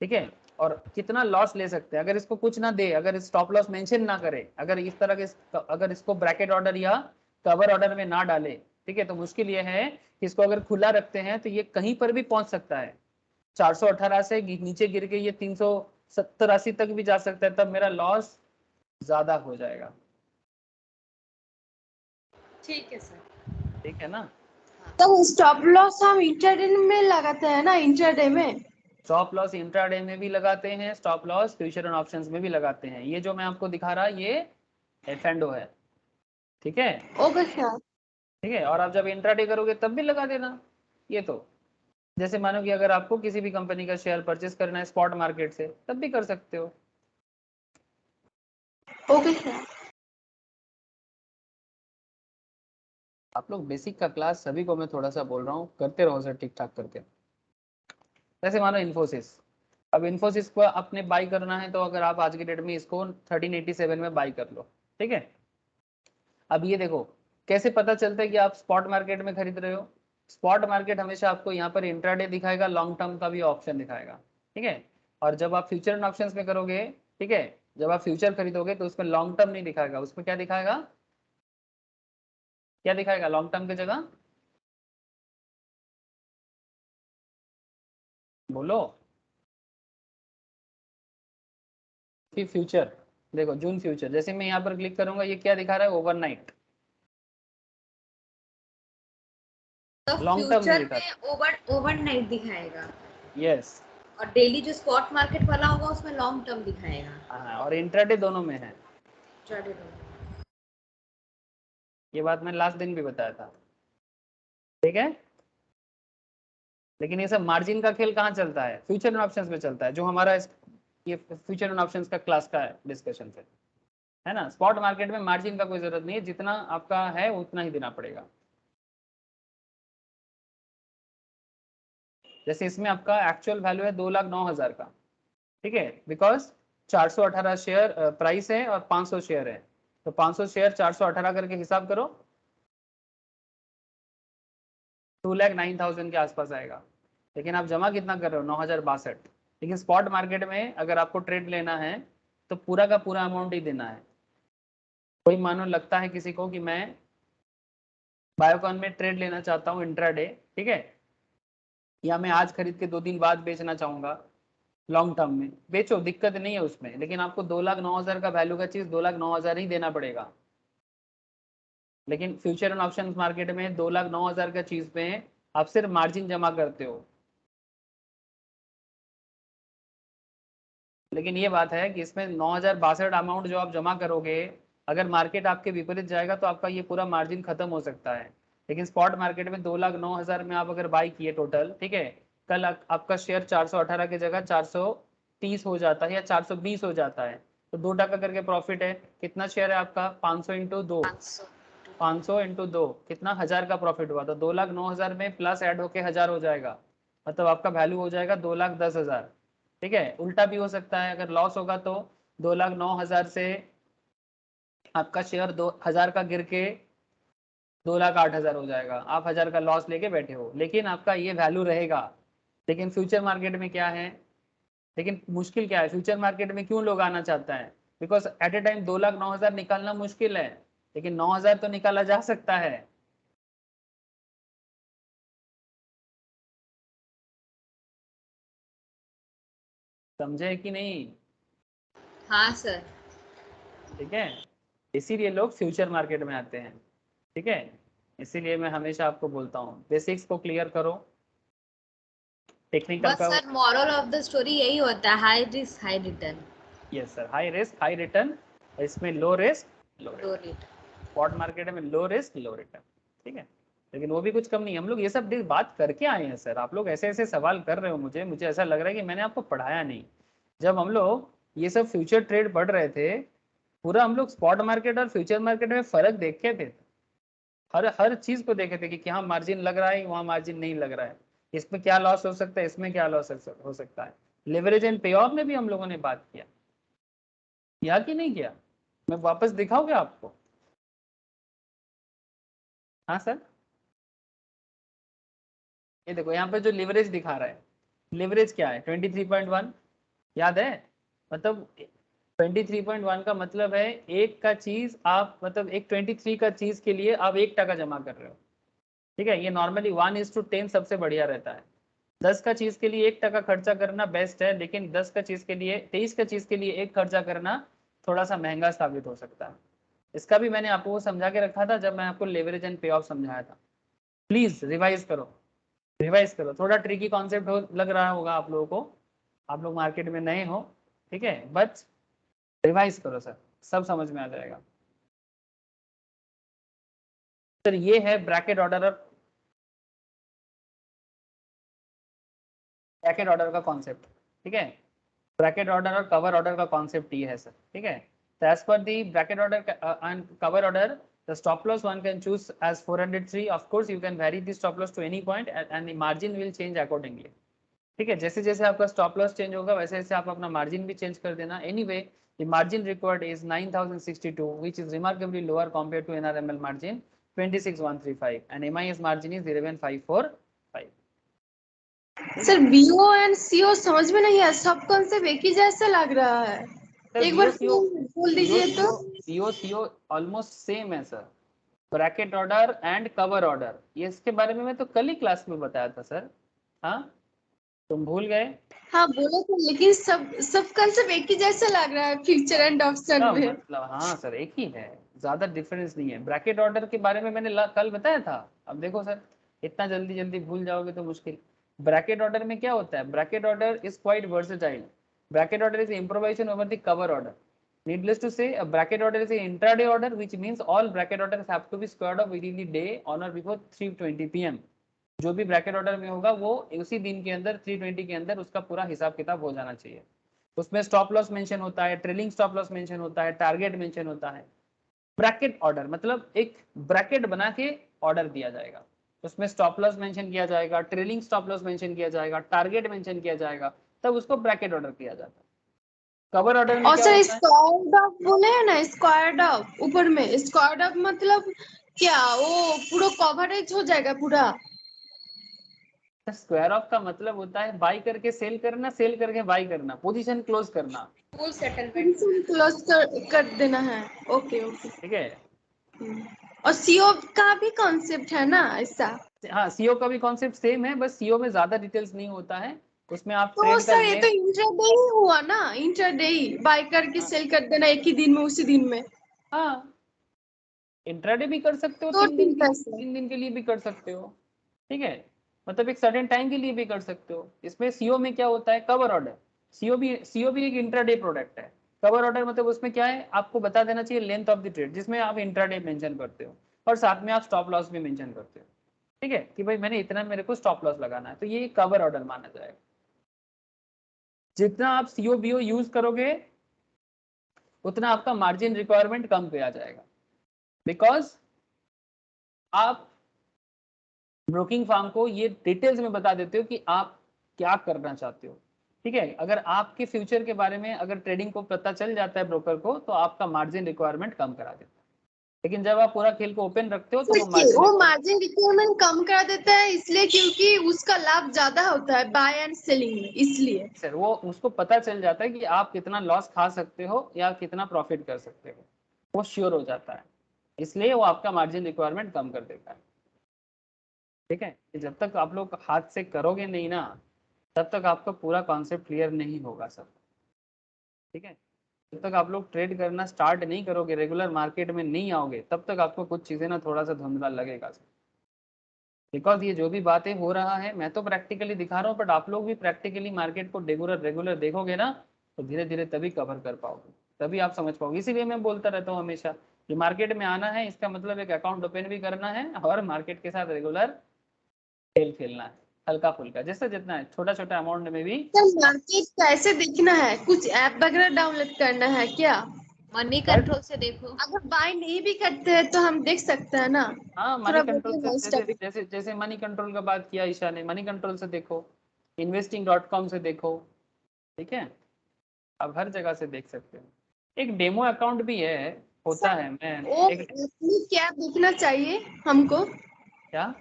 ठीक है। और कितना लॉस ले सकते हैं, अगर इसको कुछ ना दे, अगर स्टॉप लॉस मेंशन ना करे, अगर इस तरह के, अगर इसको ब्रैकेट ऑर्डर या कवर ऑर्डर में ना डाले, ठीक है, तो मुश्किल ये है कि इसको अगर खुला रखते हैं तो ये कहीं पर भी पहुंच सकता है, 418 से नीचे गिर के ये 370-80 तक भी जा सकता है, तब मेरा लॉस ज्यादा हो जाएगा, ठीक है सर। ठीक है ना। तो स्टॉप लॉस हम इंट्राडे में लगाते हैं ना, इंट्राडे में। स्टॉप लॉस इंट्राडे में भी लगाते हैं, stop loss future and options में भी लगाते हैं, ये जो मैं आपको दिखा रहा ये एफ&ओ है, ठीक है, ओके सर। ठीक है। और आप जब इंट्राडे करोगे तब भी लगा देना, ये तो जैसे मानो कि अगर आपको किसी भी कंपनी का शेयर परचेस करना है स्पॉट मार्केट से तब भी कर सकते हो। Okay sir. आप लोग बेसिक का क्लास सभी को मैं थोड़ा सा बोल रहा हूँ, करते रहो सर ठीक ठाक करके। जैसे मानो इन्फोसिस, अब इन्फोसिस को आपने बाई करना है तो अगर आप आज की डेट में इसको 1387 में बाई कर लो, ठीक है। अब ये देखो कैसे पता चलता है कि आप स्पॉट मार्केट में खरीद रहे हो, स्पॉट मार्केट हमेशा आपको यहाँ पर इंट्राडे दिखाएगा, लॉन्ग टर्म का भी ऑप्शन दिखाएगा, ठीक है। और जब आप फ्यूचर एंड ऑप्शंस में करोगे, ठीक है, जब आप फ्यूचर खरीदोगे तो उसमें लॉन्ग टर्म नहीं दिखाएगा, उसमें क्या दिखाएगा, क्या दिखाएगा लॉन्ग टर्म की जगह, बोलो। फिर फ्यूचर, देखो जून फ्यूचर, जैसे मैं यहाँ पर क्लिक करूंगा ये क्या दिखा रहा है, ओवरनाइट, तो लॉन्ग टर्म नहीं फ्यूचर दिखा। में ओवरनाइट दिखाएगा, यस, और डेली जो स्पॉट मार्केट वाला होगा उसमें लॉन्ग टर्म दिखाएगा। हाँ, और इंट्राडे दोनों में है, इंट्राडे दोनों। ये बात मैंने लास्ट दिन भी बताया था, ठीक है। लेकिन ये सब मार्जिन का खेल कहाँ चलता है, फ्यूचर एंड ऑप्शंस में चलता है, जो हमारा ये फ्यूचर एंड ऑप्शंस का क्लास का डिस्कशन है ना। स्पॉट मार्केट में मार्जिन का कोई जरूरत नहीं है, जितना आपका है उतना ही देना पड़ेगा। जैसे इसमें आपका एक्चुअल वैल्यू है 2,09,000 का, ठीक है, बिकॉज 418 शेयर प्राइस है और 500 शेयर है, तो 500 शेयर 418 करके हिसाब करो, 2,09,000 के आसपास आएगा। लेकिन आप जमा कितना कर रहे हो, 9,062। लेकिन स्पॉट मार्केट में अगर आपको ट्रेड लेना है तो पूरा का पूरा अमाउंट ही देना है। कोई मानो लगता है किसी को कि मैं बायोकॉन में ट्रेड लेना चाहता हूँ इंट्राडे, ठीक है, या मैं आज खरीद के 2 दिन बाद बेचना चाहूंगा, लॉन्ग टर्म में बेचो, दिक्कत नहीं है उसमें, लेकिन आपको 2,09,000 का वैल्यू का चीज 2,09,000 ही देना पड़ेगा। लेकिन फ्यूचर एंड ऑप्शंस मार्केट में 2,09,000 का चीज पे आप सिर्फ मार्जिन जमा करते हो, लेकिन ये बात है कि इसमें 9062 अमाउंट जो आप जमा करोगे, अगर मार्केट आपके विपरीत जाएगा तो आपका ये पूरा मार्जिन खत्म हो सकता है। लेकिन स्पॉट मार्केट में 2,09,000 में आप अगर बाई किए टोटल, ठीक है, कल आपका शेयर 418 की जगह 430 हो जाता है या 420 हो जाता है, तो 2% करके प्रॉफिट है। कितना शेयर है आपका? 500 इंटू 2, 500 इंटू 2 कितना? 1000 का प्रॉफिट हुआ। तो 2,09,000 में प्लस ऐड होके 1000 हो जाएगा, मतलब आपका वैल्यू हो जाएगा 2,10,000। ठीक है, उल्टा भी हो सकता है, अगर लॉस होगा तो 2,09,000 से आपका शेयर 2,000 का गिर के 2,08,000 हो जाएगा। आप 1000 का लॉस लेके बैठे हो, लेकिन आपका ये वैल्यू रहेगा। लेकिन फ्यूचर मार्केट में क्या है, लेकिन मुश्किल क्या है फ्यूचर मार्केट में, क्यों लोग आना चाहता है? बिकॉज एट ए टाइम 2,09,000 निकालना मुश्किल है, लेकिन 9,000 तो निकाला जा सकता है। समझे कि नहीं? हाँ सर। ठीक है, इसीलिए लोग फ्यूचर मार्केट में आते हैं। ठीक है, इसीलिए मैं हमेशा आपको बोलता हूँ बेसिक्स को क्लियर करो, टेक्निकल बस का। Sir moral of the story यही होता है, high risk high return. Yes sir, high risk high return, इसमें लो रिस्क लो लो रिटर्न। रेट। स्पॉट मार्केट में लो रिस्क लो रिटर्न। ठीक है, लेकिन वो भी कुछ कम नहीं है। हम लोग ये सब बात करके आए हैं सर, आप लोग ऐसे ऐसे सवाल कर रहे हो, मुझे ऐसा लग रहा है कि मैंने आपको पढ़ाया नहीं। जब हम लोग ये सब फ्यूचर ट्रेड पढ़ रहे थे, पूरा हम लोग स्पॉट मार्केट और फ्यूचर मार्केट में फर्क देखे थे, हर चीज को देखे थे कि क्या मार्जिन लग रहा है, वहां मार्जिन नहीं लग रहा है, इसमें क्या लॉस हो सकता है, इसमें क्या लॉस हो सकता है। लेवरेज एंड पे ऑफ में भी हम लोगों ने बात किया कि नहीं किया? मैं वापस दिखाऊंगा आपको। हाँ सर, ये देखो यहाँ पे जो लिवरेज दिखा रहा है, लिवरेज क्या है? 23.1, याद है? मतलब 23.1 का मतलब है एक का चीज आप, मतलब एक 23 का चीज के लिए आप 1% जमा कर रहे हो। ठीक है, ये नॉर्मली 1:10 सबसे बढ़िया रहता है। 10 का चीज के लिए 1% खर्चा करना बेस्ट है, लेकिन 10 का चीज के लिए 23 का चीज के लिए 1 खर्चा करना थोड़ा सा महंगा साबित हो सकता है। इसका भी मैंने आपको समझा के रखा था जब मैं आपको लेवरेज एंड पे ऑफ समझाया था। प्लीज रिवाइज करो, रिवाइज करो। थोड़ा ट्रिकी कॉन्सेप्ट लग रहा होगा आप लोगों को, आप लोग मार्केट में नए हो, ठीक है, बट रिवाइज करो सर, सब समझ में आ जाएगा। सर ये है ब्रैकेट ऑर्डर और ब्रैकेट ऑर्डर का कॉन्सेप्ट। ठीक है, ब्रैकेट ऑर्डर और कवर ऑर्डर का कॉन्सेप्ट ये है सर। ठीक है, तो as per the bracket order and cover order, the stop loss one can choose as 403. Of course you can vary the stop loss to any point and the margin will change accordingly. ठीक है, जैसे जैसे आपका stop loss change होगा वैसे वैसे आप अपना मार्जिन भी चेंज कर देना। Anyway the margin required is 9,062 which is remarkably lower compared to NRML margin 26,135 and MIS margin is 11,545। Sir BO and CO समझ में नहीं है, सब कॉन्सेप्ट एक ही जैसा लग रहा है। एक बार बोल दीजिए तो। सीओ ऑलमोस्ट सेम है sir, bracket order and cover order, ये इसके बारे में मैं तो कल ही क्लास में बताया था सर। हाँ, तुम भूल गए? हाँ बोले तो, लेकिन सब कॉन्सेप्ट एक ही जैसा लग रहा है फ्यूचर एंड ऑप्शन में। मतलब हाँ सर एक ही है, ज्यादा डिफरेंस नहीं है। ब्रैकेट ऑर्डर के बारे में मैंने कल बताया था। अब देखो सर, इतना जल्दी जल्दी भूल जाओगे तो मुश्किल। ब्रैकेट ऑर्डर में क्या होता है? Bracket order is quite versatile. Bracket order is improvisation over the cover order. Needless to say, a bracket order is an intraday order, which means all bracket orders have to be squared off within the day on or before 3:20 PM. जो भी bracket order में होगा वो उसी दिन के अंदर 3:20 के अंदर उसका पूरा हिसाब किताब हो जाना चाहिए। उसमें स्टॉप लॉस मेंशन होता है, ट्रेलिंग स्टॉप लॉस मेंशन होता है, टारगेट मेंशन होता है। ब्रैकेट ऑर्डर मतलब एक ब्रैकेट बना के ऑर्डर दिया जाएगा, उसमें स्टॉप लॉस मेंशन किया जाएगा, ट्रेलिंग स्टॉप लॉस मेंशन किया जाएगा, टारगेट मेंशन किया जाएगा, तब उसको ब्रैकेट ऑर्डर किया जाता है। कवर ऑर्डर में और क्या सर होता है? स्क्वायर्ड ऑफ बोले है ना, स्क्वायर्ड ऑफ ऊपर में, स्क्वायर्ड ऑफ मतलब क्या वो पूरा कवरेज हो जाएगा पूरा? स्क्वायर ऑफ का मतलब होता है बाई करके सेल करना, सेल करके बाई करना, पोजीशन क्लोज करना। Full settlement. क्लोज कर देना है। Okay okay. ठीक है, और सीओ का भी कॉन्सेप्ट है ना ऐसा? हाँ सीओ का भी कॉन्सेप्ट सेम है, बस सीओ में ज्यादा डिटेल्स नहीं होता है। उसमें आप तो ट्रेड का सर ये तो इंट्राडे ही हुआ ना, इंट्राडे ही बाय करके हाँ, सेल कर देना एक ही दिन में, उसी दिन में। हाँ इंट्राडे भी कर सकते हो, तो ठीक है सर। 3 दिन के लिए भी कर सकते हो। ठीक है, मतलब एक सर्टेन टाइम के लिए भी कर सकते हो। इसमें सीओ में क्या होता है? Cover order. सीओबी एक इंट्राडे प्रोडक्ट है। कवर ऑर्डर मतलब उसमें क्या है, आपको बता देना चाहिए लेंथ ऑफ द ट्रेड, जिसमें आप इंट्राडे मेंशन करते हो और साथ में आप स्टॉप लॉस भी मेंशन करते हो, ठीक है, कि भाई मैंने इतना, मेरे को स्टॉप लॉस लगाना है, तो ये कवर ऑर्डर माना जाएगा। जितना आप सीओबीओ यूज करोगे उतना आपका मार्जिन रिक्वायरमेंट कम पे आ जाएगा, बिकॉज आप ब्रोकिंग फर्म को ये डिटेल्स में बता देते हो कि आप क्या करना चाहते हो, ठीक है। अगर आपके फ्यूचर के बारे में अगर ट्रेडिंग को पता चल जाता है ब्रोकर को, तो आपका मार्जिन रिक्वायरमेंट कम करा देता है। लेकिन जब आप पूरा खेल को ओपन रखते हो तो वो मार्जिन रिक्वायरमेंट कम करा देता है, इसलिए क्योंकि उसका लाभ ज्यादा होता है बाय एंड सेलिंग में, इसलिए सर वो उसको पता चल जाता है कि आप कितना लॉस खा सकते हो या कितना प्रॉफिट कर सकते हो, वो श्योर हो जाता है, इसलिए वो आपका मार्जिन रिक्वायरमेंट कम कर देता है, ठीक है। जब तक आप लोग हाथ से करोगे नहीं ना, तब तक आपका पूरा कॉन्सेप्ट क्लियर नहीं होगा सर, ठीक है। जब तक आप लोग ट्रेड करना स्टार्ट नहीं करोगे, रेगुलर मार्केट में नहीं आओगे, तब तक आपको कुछ चीज़ें ना थोड़ा सा धुंधला लगेगा सर, बिकॉज ये जो भी बातें हो रहा है मैं तो प्रैक्टिकली दिखा रहा हूँ, बट आप लोग भी प्रैक्टिकली मार्केट को रेगुलर देखोगे ना, तो धीरे धीरे तभी कवर कर पाओगे, तभी आप समझ पाओगे। इसीलिए मैं बोलता रहता हूँ हमेशा कि मार्केट में आना है, इसका मतलब एक अकाउंट ओपन भी करना है और मार्केट के साथ रेगुलर खेल खेलना है, हल्का फुल्का जैसे जितना है, छोटा छोटा अमाउंट में भी। मार्केट कैसे देखना है, कुछ ऐप वगैरह डाउनलोड करना है क्या? मनी कंट्रोल से देखो। अगर बाय नहीं भी करते हैं तो हम देख सकते हैं ना। हाँ थोड़ा मनी कंट्रोल बताइए ना इस से, टॉपिक। जैसे जैसे मनी कंट्रोल का बात किया ईशा ने, मनी कंट्रोल से देखो, investing.com से देखो, ठीक है, आप हर जगह से देख सकते हो। एक डेमो अकाउंट भी है, होता है, मैं वो एक उसमें क्या देखना चाहिए हमको? क्या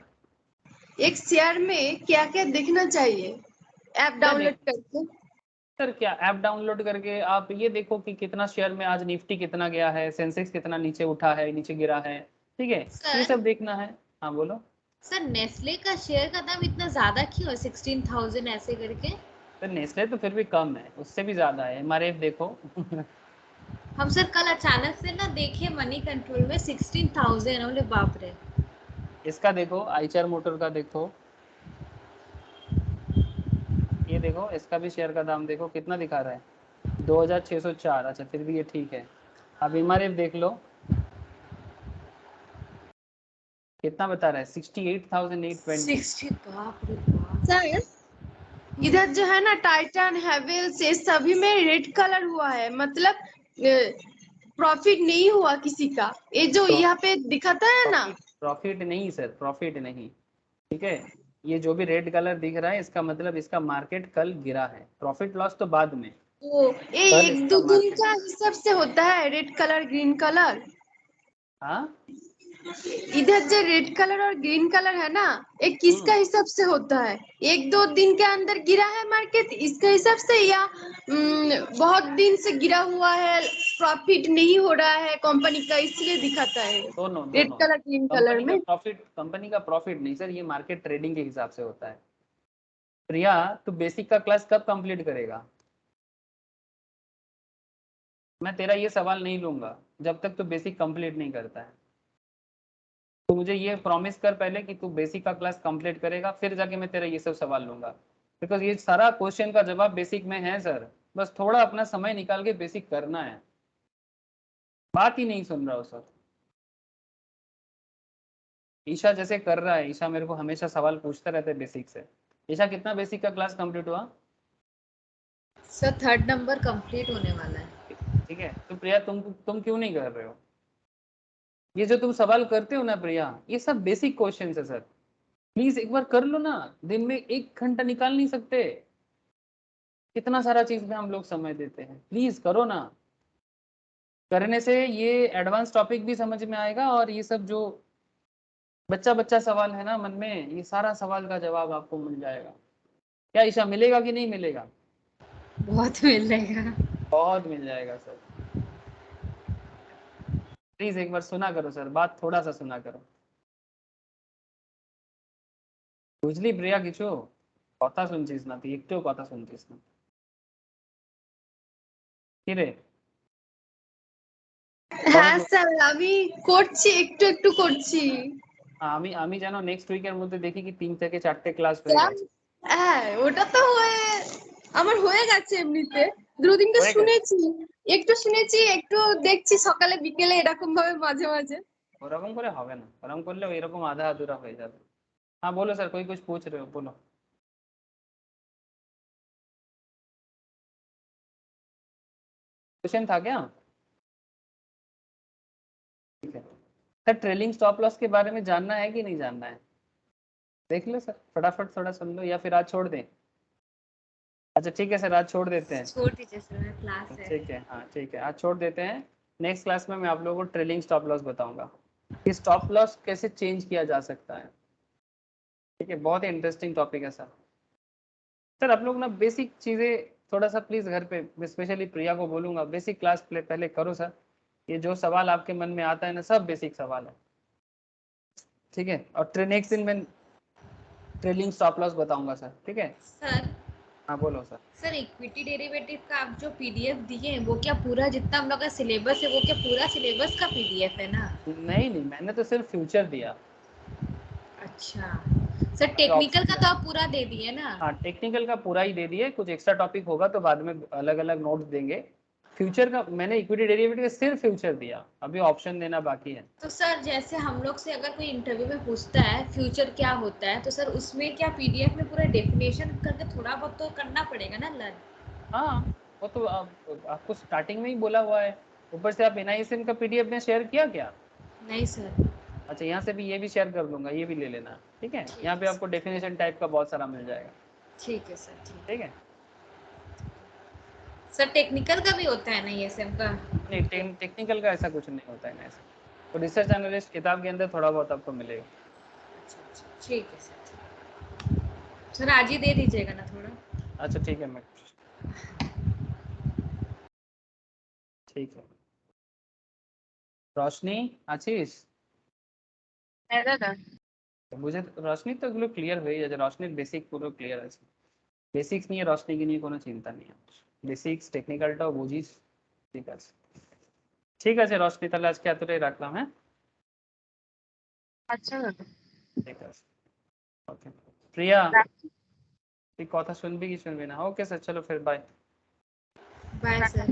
एक शेयर में क्या क्या देखना चाहिए ऐप क्या डाउनलोड देख करके? सर, क्या ऐप डाउनलोड करके आप ये देखो कि कितना शेयर में आज निफ्टी कितना गया है, सेंसेक्स कितना नीचे उठा है, नीचे गिरा है, ठीक है, ये सर सब देखना है। हाँ बोलो सर, नेस्ले का शेयर का दाम इतना ज्यादा क्यों है, 16,000 ऐसे करके? सर, नेस्ले तो फिर भी कम है, उससे भी ज्यादा है, एमआरएफ देखो हम सर कल अचानक से ना देखे मनी कंट्रोल में 16,000, बोले बाप रे। इसका देखो, आइचर मोटर का देखो, ये देखो, इसका भी शेयर का दाम देखो कितना दिखा रहा है, 2604। अच्छा फिर भी ये ठीक है। अब एमआरएफ देख लो कितना बता रहा है, 68,820। 60, बाप रे बाप। सर इधर जो है ना टाइटन हैवेल्स ये सभी में रेड कलर हुआ है, मतलब प्रॉफिट नहीं हुआ किसी का। ये जो यहाँ पे दिखाता है ना, प्रॉफिट नहीं सर, प्रॉफिट नहीं, ठीक है। ये जो भी रेड कलर दिख रहा है, इसका मतलब इसका मार्केट कल गिरा है, प्रॉफिट लॉस तो बाद में, तो ये कल एक इसका दो दिन मार्केट। का हिसाब से होता है रेड कलर ग्रीन कलर। हाँ इधर जो रेड कलर और ग्रीन कलर है ना, ये किसका हिसाब से होता है? एक दो दिन के अंदर गिरा है मार्केट इसका हिसाब से, या बहुत दिन से गिरा हुआ है, प्रॉफिट नहीं हो रहा है कंपनी का इसलिए दिखाता है दोनों रेड दोनों, कलर ग्रीन कलर में? कंपनी का प्रॉफिट नहीं सर, ये मार्केट ट्रेडिंग के हिसाब से होता है। प्रिया तू बेसिक का क्लास कब कंप्लीट करेगा? मैं तेरा ये सवाल नहीं लूंगा जब तक तू बेसिक कंप्लीट नहीं करता है। तो मुझे ये प्रॉमिस कर पहले कि तू बेसिक का क्लास कंप्लीट करेगा, फिर जाके मैं तेरा ये सब सवाल लूंगा, बिकॉज ये सारा क्वेश्चन का जवाब बेसिक में है सर, बस थोड़ा अपना समय निकाल के बेसिक करना है। बात ही नहीं सुन रहा हो सर। ईशा जैसे कर रहा है, ईशा मेरे को हमेशा सवाल पूछते रहते हैं बेसिक से। ईशा कितना बेसिक का क्लास कंप्लीट हुआ? सर 3rd नंबर कंप्लीट होने वाला है। ठीक है, तो प्रिया तुम क्यों नहीं कर रहे हो? ये जो तुम सवाल करते हो ना प्रिया, ये सब बेसिक क्वेश्चन है सर, प्लीज एक बार कर लो ना, दिन में 1 घंटा निकाल नहीं सकते? कितना सारा चीज में हम लोग समय देते हैं, प्लीज करो ना। करने से ये एडवांस टॉपिक भी समझ में आएगा, और ये सब जो बच्चा बच्चा सवाल है ना मन में, ये सारा सवाल का जवाब आपको मिल जाएगा। क्या ईशा, मिलेगा कि नहीं मिलेगा? बहुत मिल जाएगा। बहुत मिल जाएगा सर। प्लीज एक बार सुना करो सर, बात थोड़ा सा सुना करो। বুঝলি প্রিয়া কিছু? কথা শুনছিস না তুই, একটুও কথা শুনছিস না, কি রে? হ্যাঁ স্যার আমি করছি, একটু একটু করছি। আমি আমি যেন নেক্সট উইকের মধ্যে দেখি কি 3 থেকে 4টে ক্লাস হয়ে क्या? গেছে। হ্যাঁ ওটা তো হয়ে আমার হয়ে গেছে এমনিতে দুদিনটা হয়ে গেছে? শুনেছি একটু দেখছি সকালে বিকেলে এরকম ভাবে মাঝে মাঝে। ওরকম করে হবে না, ওরকম করলে এরকম আধা अधूरा হয়ে যাবে। हाँ बोलो सर, कोई कुछ पूछ रहे हो, बोलो। क्वेश्चन था क्या? ठीक है सर, ट्रेलिंग स्टॉप लॉस के बारे में जानना है कि नहीं जानना है? देख लो सर, फटाफट थोड़ा सुन लो या फिर आज छोड़ दें। अच्छा ठीक है सर, आज छोड़ देते हैं। छोड़ दीजिए सर, मेरा क्लास है। ठीक है, हाँ ठीक है, आज छोड़ देते हैं। नेक्स्ट क्लास में मैं आप लोगों को ट्रेलिंग स्टॉप लॉस बताऊंगा कि स्टॉप लॉस कैसे चेंज किया जा सकता है। ठीक है, बहुत ही इंटरेस्टिंग टॉपिक है सर। सर आप लोग ना बेसिक चीज़ें थोड़ा सा प्लीज़ घर पे, मैं स्पेशली प्रिया को बोलूँगा, बेसिक क्लास पहले करो सर। ये जो सवाल आपके मन में आता है ना, सब बेसिक सवाल है। ठीक है, और नेक्स्ट दिन मैं ट्रेलिंग स्टॉप लॉस बताऊंगा सर। ठीक है सर हाँ बोलो सर। सर इक्विटी डेरिवेटिव का आप जो पीडीएफ दिए हैं वो क्या पूरा जितना हम लोग का सिलेबस है वो क्या पूरा सिलेबस का पीडीएफ है ना? नहीं नहीं, मैंने तो सिर्फ फ्यूचर दिया। अच्छा सर, टेक्निकल का तो आप पूरा दे दिए ना? हाँ टेक्निकल का पूरा ही दे दिए, कुछ एक्स्ट्रा टॉपिक होगा तो बाद में अलग अलग नोट्स देंगे। फ्यूचर का मैंने इक्विटी डेरिवेटिव का सिर्फ फ्यूचर दिया, अभी ऑप्शन देना बाकी है। तो सर जैसे हम लोग से अगर कोई इंटरव्यू में पूछता है फ्यूचर क्या होता है, तो सर उसमें क्या पीडीएफ में पूरा डेफिनेशन करके थोड़ा बहुत तो करना पड़ेगा ना लर्न? हाँ वो तो आपको स्टार्टिंग में ही बोला हुआ है। ऊपर से आप एनआईएसएम का पीडीएफ में शेयर किया क्या? नहीं सर। अच्छा, यहाँ से भी ये भी शेयर कर दूंगा, ये भी ले लेना। ठीक है, यहाँ पे आपको डेफिनेशन टाइप का बहुत सारा मिल जाएगा। ठीक है सर। ठीक है सर टेक्निकल का भी होता है ना ये सब का? नहीं, टेक्निकल का ऐसा कुछ नहीं होता है ऐसा। तो रिसर्च एनालिस्ट किताब के अंदर थोड़ा बहुत आपको मिलेगा। ठीक है सर। सर आज ही दे दीजिएगा ना थोड़ा? अच्छा ठीक है, मैं ठीक है। रोशनी, आशीष, मुझे रोशनी তো এগুলো ক্লিয়ার হয়ে যাচ্ছে, রশনির বেসিক পুরো ক্লিয়ার আছে। বেসিক্স নিয়ে রশনিকে নিয়ে কোনো চিন্তা নেই, বেসিক্স টেকনিক্যালটাও বুঝিস। ঠিক আছে ঠিক আছে রশনি, তাহলে আজকে এতটাই রাখলাম। হ্যাঁ আচ্ছা ঠিক আছে, ওকে। প্রিয়া তুই কথা শুনবি কি শুনবি না? ওকে স্যার, চলো फिर बाय। Bye sir.